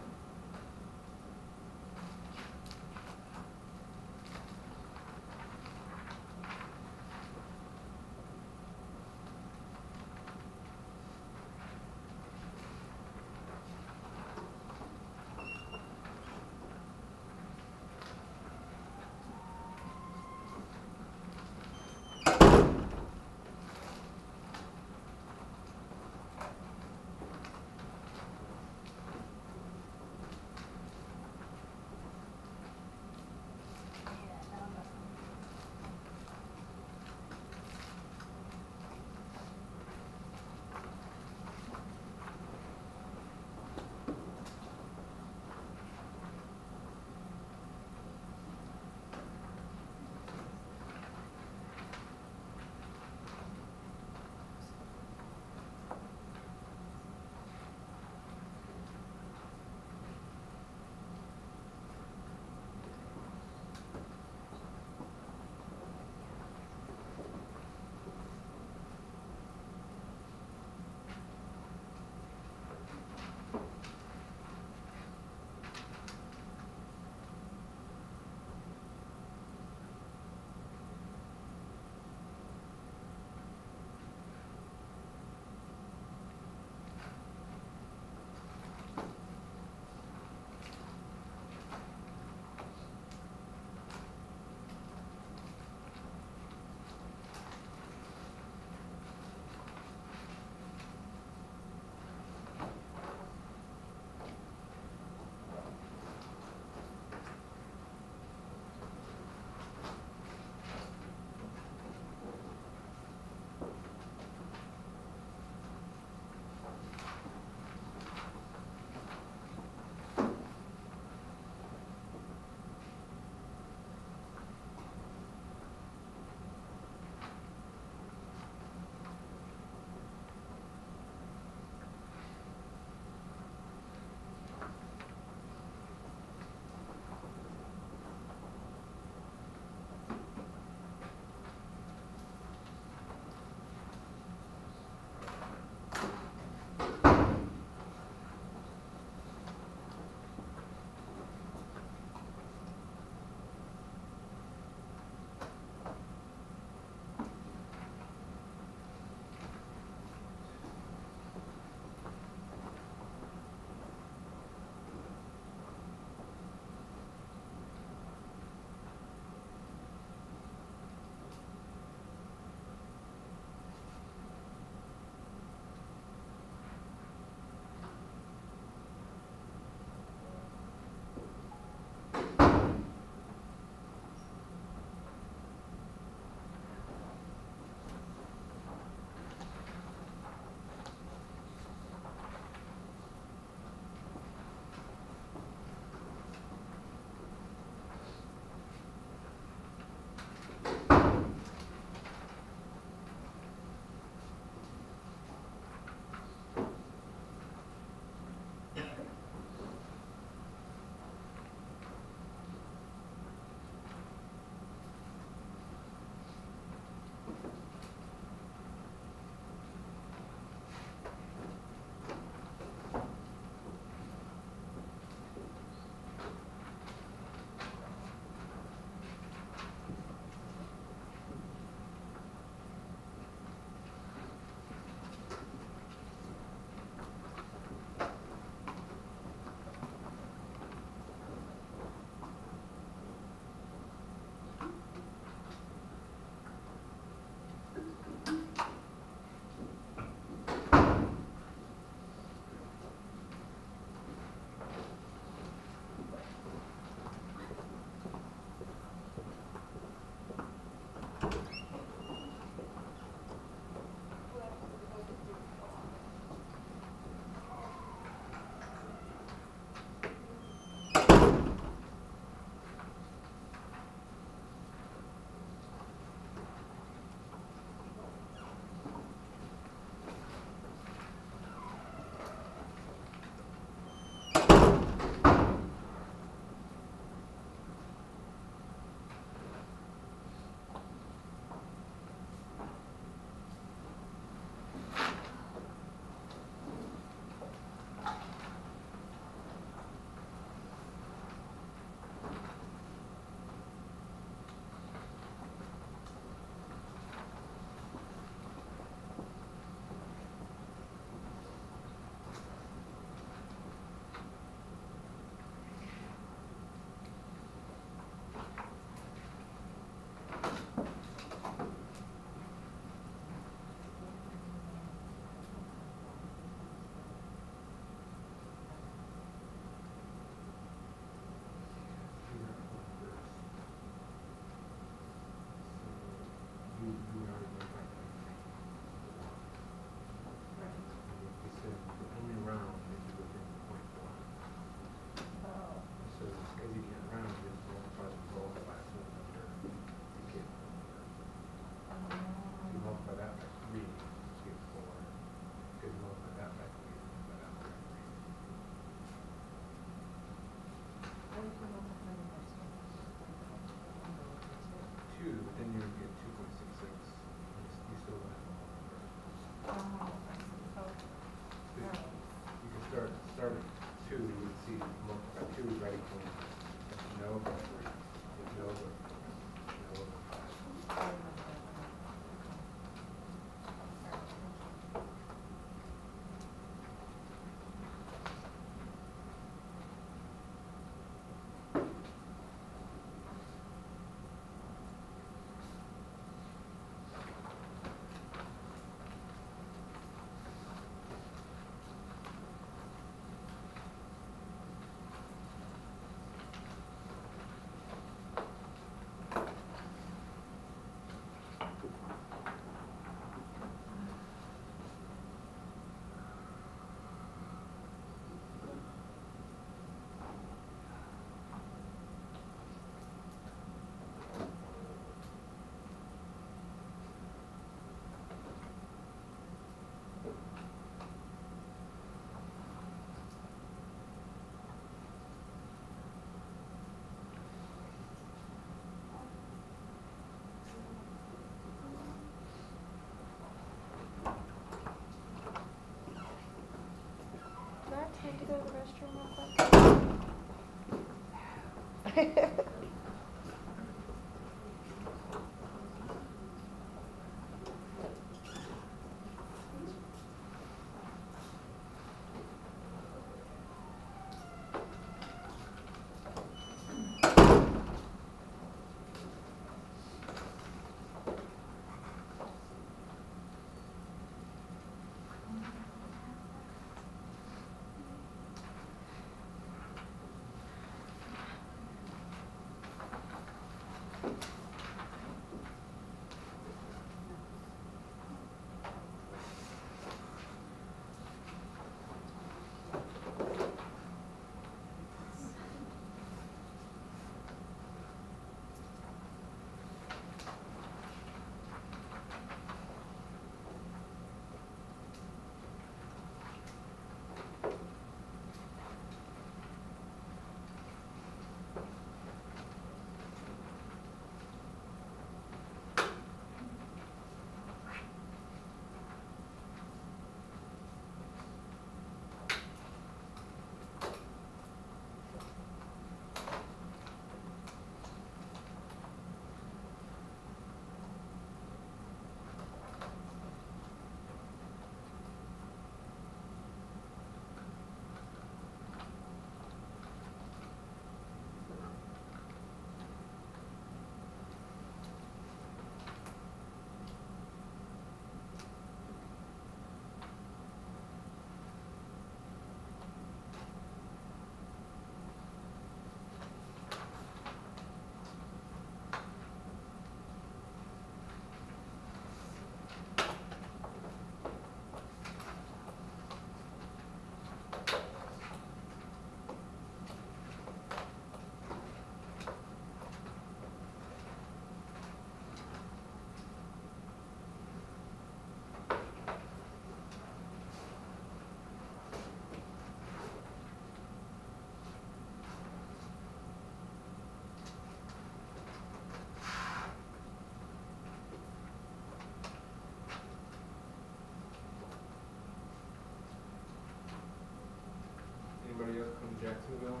Anybody else from Jacksonville?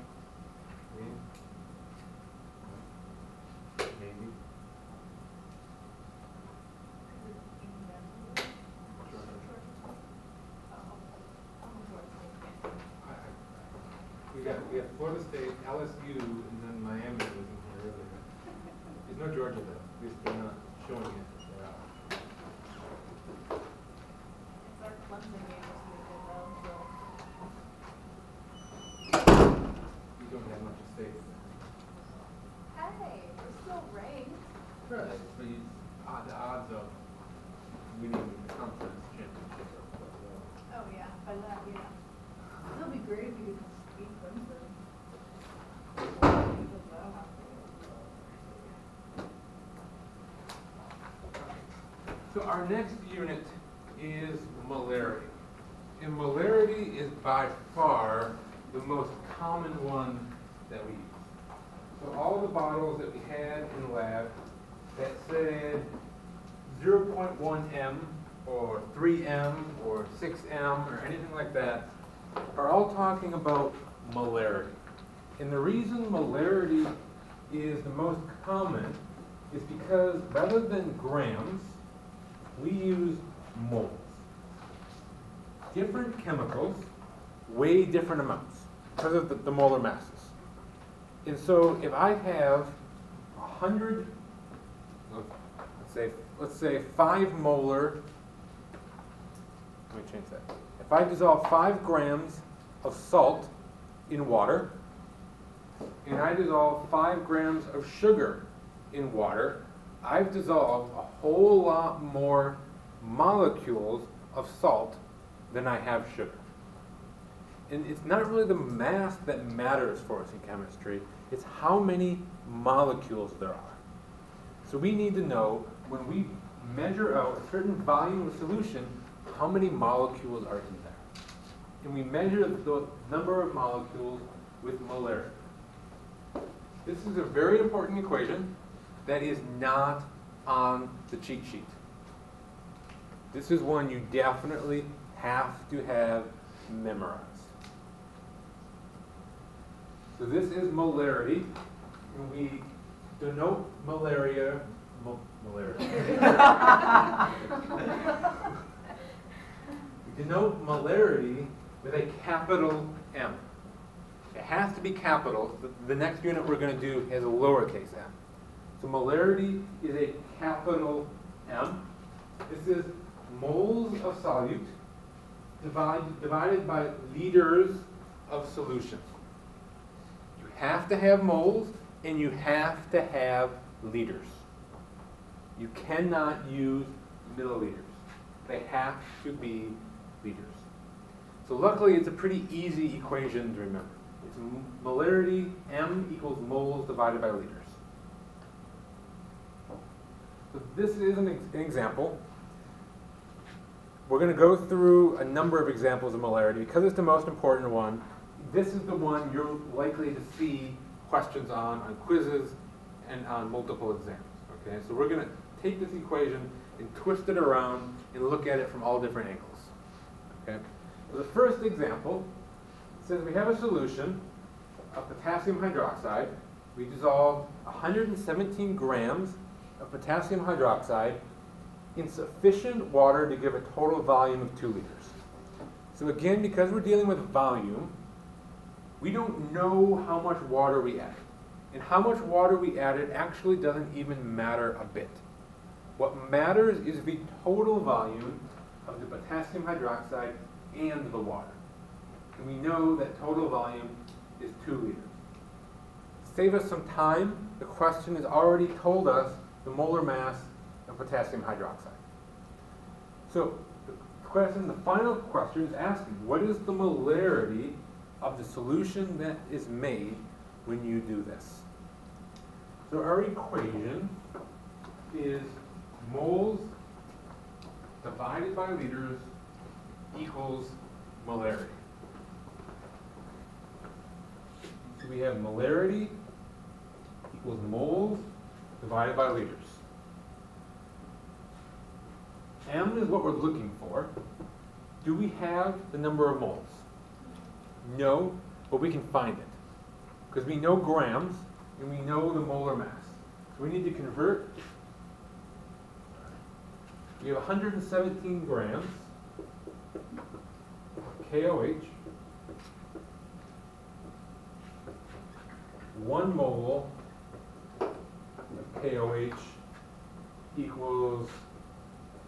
Me? Maybe. We got Florida State, LSU, and then Miami was in here earlier. There's no Georgia though. At least they're not showing it. They're out. It's our Clemson game this weekend though, so. You don't have much to say. Hey, we're still ranked. Right. But you, the odds of winning the conference championship are quite low. Oh yeah, by that, yeah. It'll be great if you could beat Clemson. So our next unit is molarity. And molarity is by far the most common one that we use. So all the bottles that we had in lab that said 0.1 m or 3 m or 6 m or anything like that are all talking about molarity. And the reason molarity is the most common is because rather than grams, we use moles. Different chemicals weigh different amounts because of the molar masses. And so if I have 100, let's say 5 molar, let me change that. If I dissolve 5 grams of salt in water, and I dissolve 5 grams of sugar in water, I've dissolved a whole lot more molecules of salt than I have sugar. And it's not really the mass that matters for us in chemistry, it's how many molecules there are. So we need to know when we measure out a certain volume of solution, how many molecules are in there. And we measure the number of molecules with molarity. This is a very important equation that is not on the cheat sheet. This is one you definitely have to have memorized. So this is molarity And we denote malaria. We denote molarity with a capital M. It has to be capital. The next unit we're going to do has a lowercase m. So molarity is a capital M. This is moles of solute divided by liters of solution. You have to have moles and you have to have liters. You cannot use milliliters. They have to be liters. So luckily it's a pretty easy equation to remember. It's molarity, M equals moles divided by liters. So this is an example. We're going to go through a number of examples of molarity. Because it's the most important one, this is the one you're likely to see questions on quizzes and on multiple exams. Okay, so we're going to take this equation and twist it around and look at it from all different angles. Okay, so the first example says we have a solution of potassium hydroxide. We dissolve 117 grams of potassium hydroxide in sufficient water to give a total volume of 2 liters. So again, because we're dealing with volume, we don't know how much water we added. And how much water we added actually doesn't even matter a bit. What matters is the total volume of the potassium hydroxide and the water. And we know that total volume is 2 liters. To save us some time, the question has already told us the molar mass of potassium hydroxide. So the final question is asking, what is the molarity of the solution that is made when you do this? So our equation is moles divided by liters equals molarity. So we have molarity equals moles divided by liters. M is what we're looking for. Do we have the number of moles? No, but we can find it. Because we know grams and we know the molar mass. So we need to convert. We have 117 grams of KOH. 1 mole of KOH equals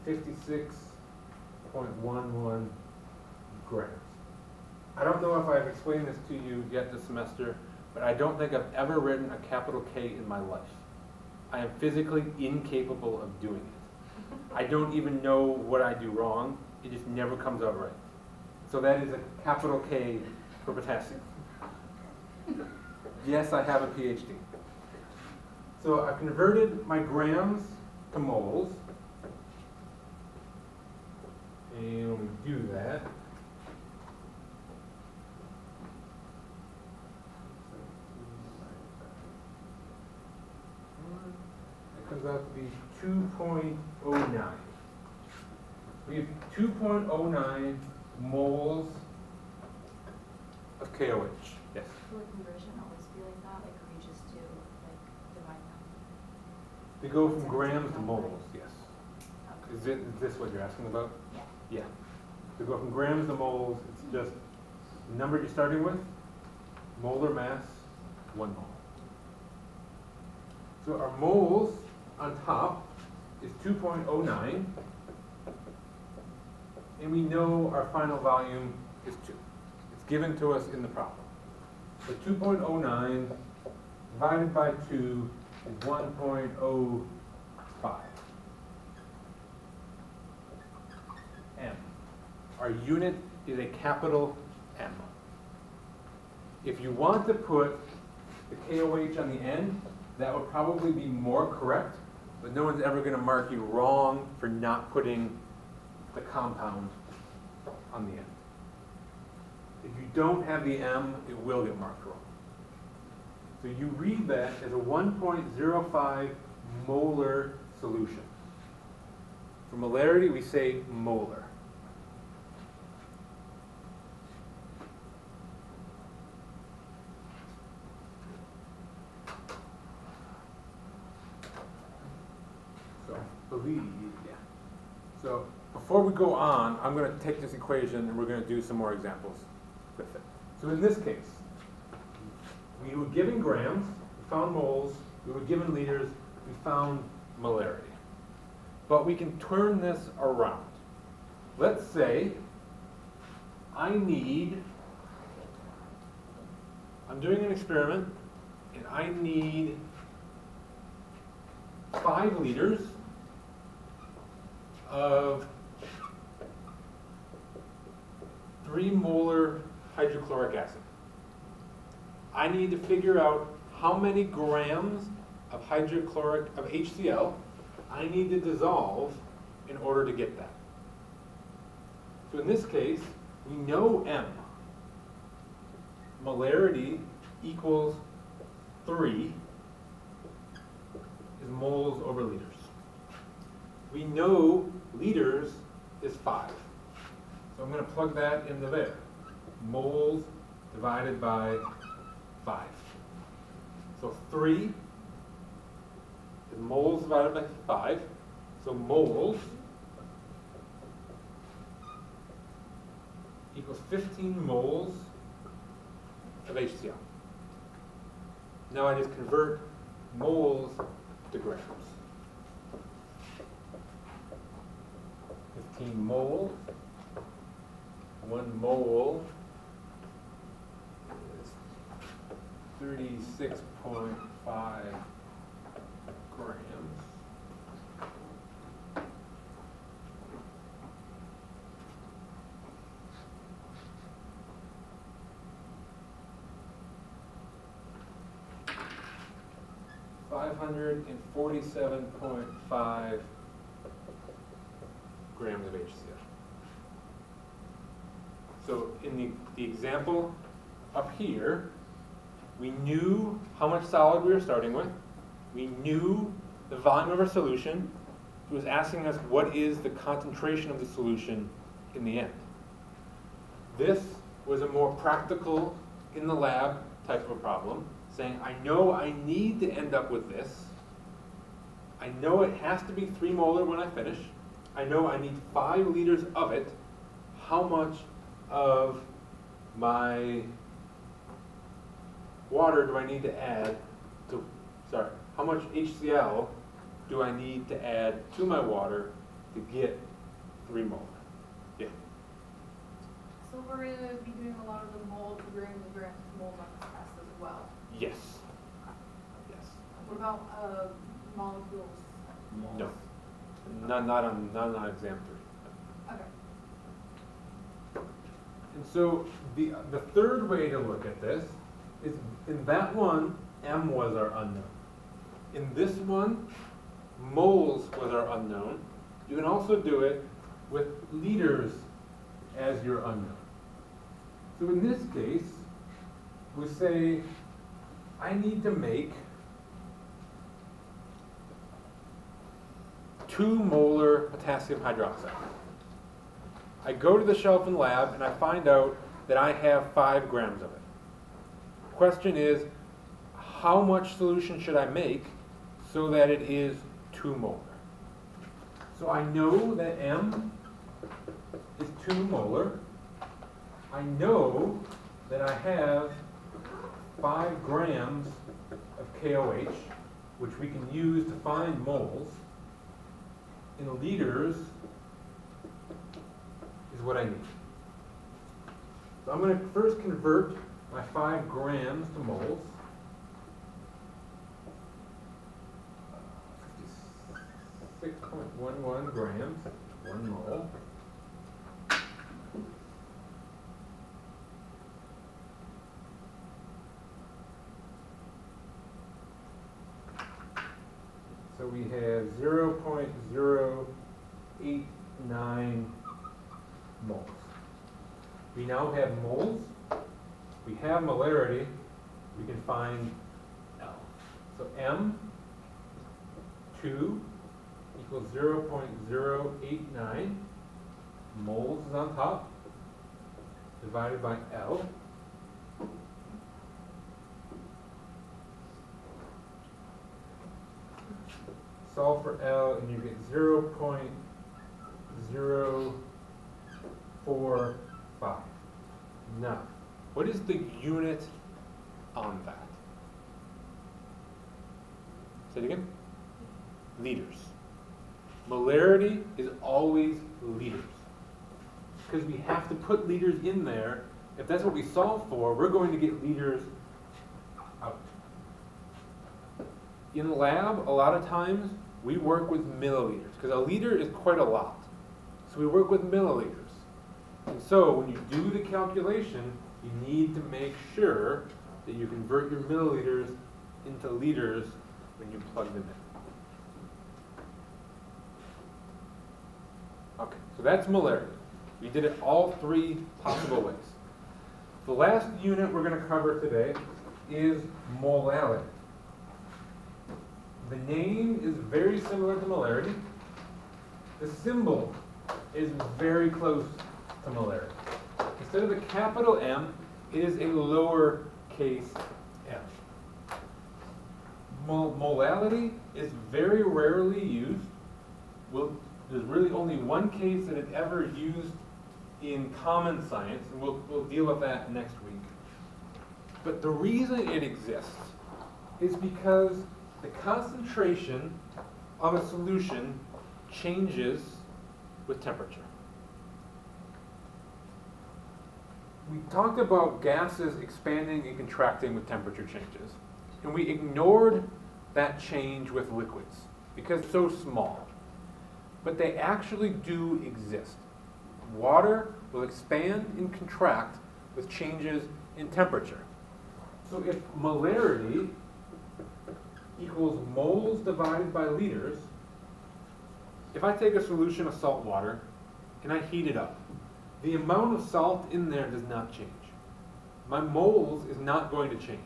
56.11 grams. I don't know if I've explained this to you yet this semester, but I don't think I've ever written a capital K in my life. I am physically incapable of doing it. I don't even know what I do wrong. It just never comes out right. So that is a capital K for potassium. Yes, I have a PhD. So I've converted my grams to moles. And when we do that, it comes out to be 2.09. We have 2.09 moles of KOH. Yes? Will the conversion always be like that? Like, or you just do, like, divide them? To go from grams to moles, yes. Okay. Is this what you're asking about? Yeah. Yeah. To go from grams to moles, it's just the number you're starting with, molar mass, 1 mole. So our moles on top is 2.09, and we know our final volume is 2. It's given to us in the problem. So 2.09 divided by 2 is 1.05. M. Our unit is a capital M. If you want to put the KOH on the end, that would probably be more correct, but no one's ever going to mark you wrong for not putting the compound on the end. If you don't have the M, it will get marked wrong. So you read that as a 1.05 molar solution. For molarity, we say molar. believe, yeah. So before we go on, I'm going to take this equation and we're going to do some more examples with it. So in this case, we were given grams, we found moles, we were given liters, we found molarity. But we can turn this around. Let's say I'm doing an experiment and I need 5 liters of 3 molar hydrochloric acid. I need to figure out how many grams of HCl I need to dissolve in order to get that. So in this case, we know M. Molarity equals 3 is moles over liters. We know liters is 5. So I'm going to plug that into there. Moles divided by 5. So 3 is moles divided by 5. So moles equals 15 moles of HCl. Now I just convert moles to grams. 15 moles. 1 mole is 36.5 grams. $547.5 grams of HCl. So in the example up here, we knew how much solid we were starting with. We knew the volume of our solution. It was asking us what is the concentration of the solution in the end. This was a more practical, in the lab type of a problem, saying I know I need to end up with this. I know it has to be 3 molar when I finish. I know I need 5 liters of it. How much of my water do I need to add to, how much HCl do I need to add to my water to get 3 molar? Yeah. So we're going to be doing a lot of the mole to gram to gram to mole test as well. Yes. Yes. What about molecules? No. Not on exam 3. Okay. And so the third way to look at this is in that one, M was our unknown. In this one, moles was our unknown. You can also do it with liters as your unknown. So in this case, we say, I need to make 2 molar potassium hydroxide. I go to the shelf in lab and I find out that I have 5 grams of it. The question is, how much solution should I make so that it is 2 molar? So I know that M is 2 molar. I know that I have 5 grams of KOH, which we can use to find moles. In liters is what I need. So I'm going to first convert my 5 grams to moles. 56.11 grams, 1 mole. So we have 0.089 moles. We now have moles. We have molarity. We can find L. So M, 2 equals 0.089. Moles is on top, divided by L. solve for L, and you get 0.045. Now, what is the unit on that? Say it again. Liters. Molarity is always liters, because we have to put liters in there. If that's what we solve for, we're going to get liters out. In lab, a lot of times, we work with milliliters, because a liter is quite a lot. So we work with milliliters. And so when you do the calculation, you need to make sure that you convert your milliliters into liters when you plug them in. Okay, so that's molarity. We did it all three possible ways. The last unit we're going to cover today is molality. The name is very similar to molarity. The symbol is very close to molarity. Instead of the capital M, it is a lowercase m. Molality is very rarely used. There's really only one case that it ever used in common science, and we'll deal with that next week. But the reason it exists is because the concentration of a solution changes with temperature. We talked about gases expanding and contracting with temperature changes, and we ignored that change with liquids because it's so small. But they actually do exist. Water will expand and contract with changes in temperature. So if molarity equals moles divided by liters, if I take a solution of salt water and I heat it up, the amount of salt in there does not change. My moles is not going to change.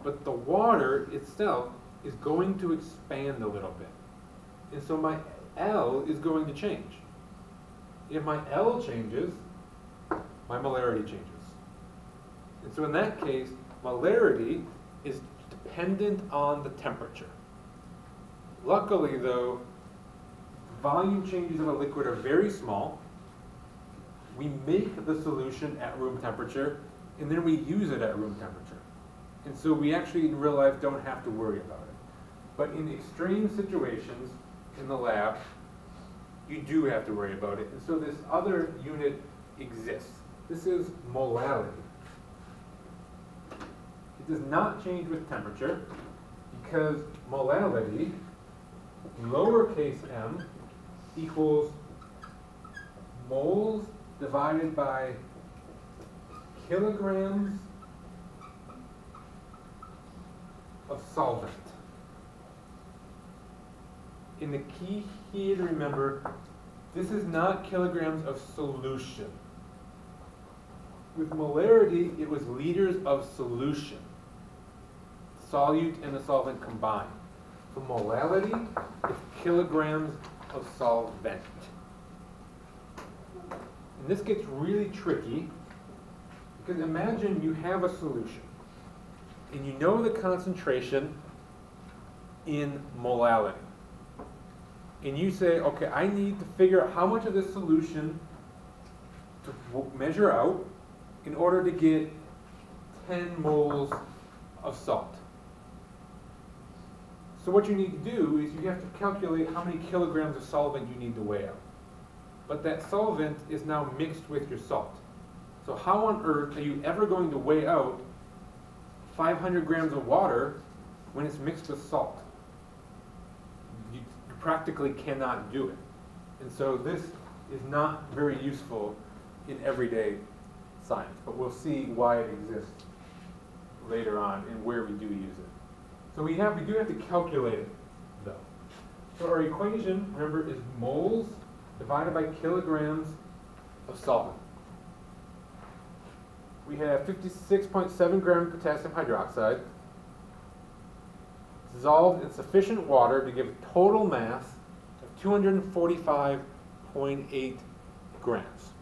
But the water itself is going to expand a little bit. And so my L is going to change. If my L changes, my molarity changes. And so in that case, molarity is dependent on the temperature. Luckily though, volume changes of a liquid are very small. We make the solution at room temperature, and then we use it at room temperature. And so we actually in real life don't have to worry about it. But in extreme situations in the lab, you do have to worry about it. And so this other unit exists. This is molality. It does not change with temperature because molality, lowercase m, equals moles divided by kilograms of solvent. And the key here to remember, this is not kilograms of solution. With molarity, it was liters of solution. Solute and the solvent combined. So molality is kilograms of solvent. And this gets really tricky because imagine you have a solution and you know the concentration in molality. And you say, okay, I need to figure out how much of this solution to measure out in order to get 10 moles of salt. So what you need to do is you have to calculate how many kilograms of solvent you need to weigh out. But that solvent is now mixed with your salt. So how on earth are you ever going to weigh out 500 grams of water when it's mixed with salt? You practically cannot do it. And so this is not very useful in everyday science, but we'll see why it exists later on and where we do use it. So we do have to calculate it, though. So our equation, remember, is moles divided by kilograms of solvent. We have 56.7 grams of potassium hydroxide dissolved in sufficient water to give a total mass of 245.8 grams.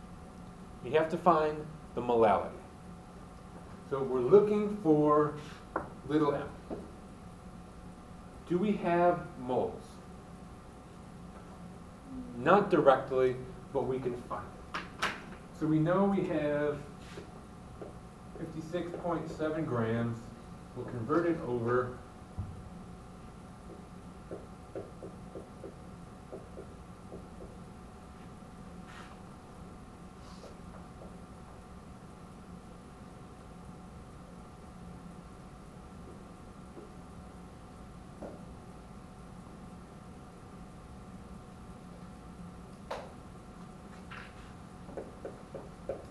You have to find the molality. So we're looking for little m. do we have moles? Not directly, but we can find it. So we know we have 56.7 grams. We'll convert it over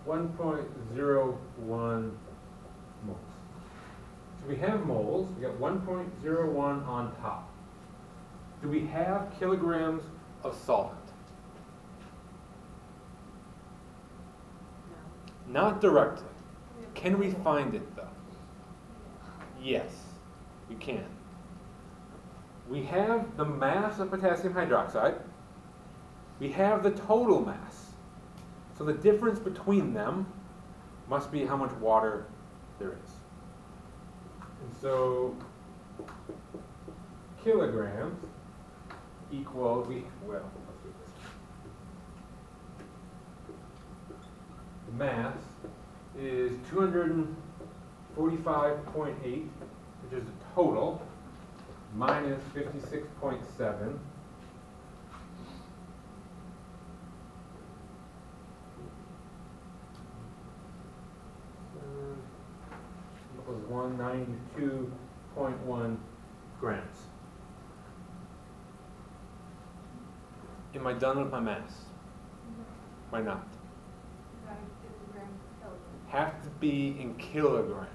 .01 moles. So we have moles, we got 1.01 on top. Do we have kilograms of solvent? No. Not directly. Can we find it though? Yes, we can. We have the mass of potassium hydroxide. We have the total mass. So the difference between them must be how much water there is. And so kilograms equal, let's do this. The mass is 245.8, which is the total, minus 56.7. Equals 192.1 grams. Am I done with my mass? Am I not? Have to be in kilograms.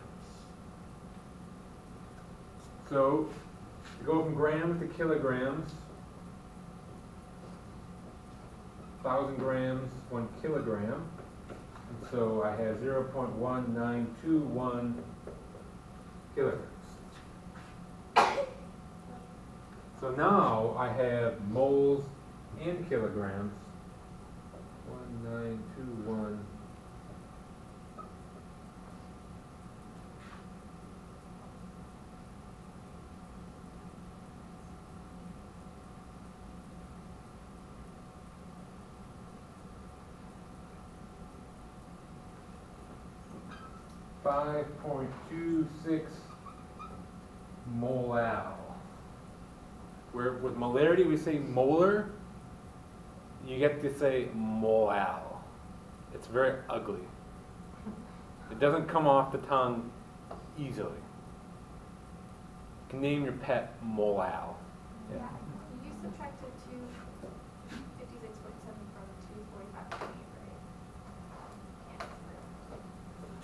So, to go from grams to kilograms, 1,000 grams, 1 kilogram. And so I have 0.1921 kilograms. So now I have moles and kilograms. 1921. .26 molal. Where with molarity we say molar, you get to say molal. It's very ugly. It doesn't come off the tongue easily. You can name your pet molal. Yeah. You subtracted 256.7 from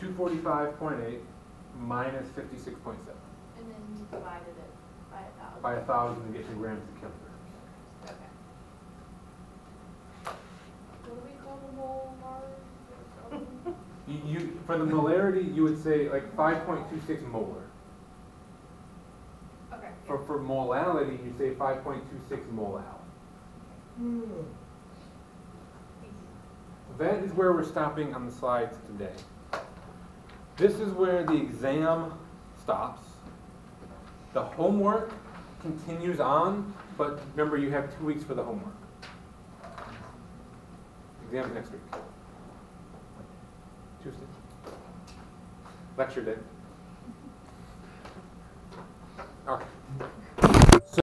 245.8, right? 245.8 minus 56.7. And then you divided it by 1,000. By 1,000 to get your grams to kilograms. Okay. What do we call the mole mark? For the molarity, you would say like 5.26 molar. Okay. For molality, you say 5.26 molal. That is where we're stopping on the slides today. This is where the exam stops. The homework continues on, but remember you have 2 weeks for the homework. Exam's next week. Tuesday. Lecture day.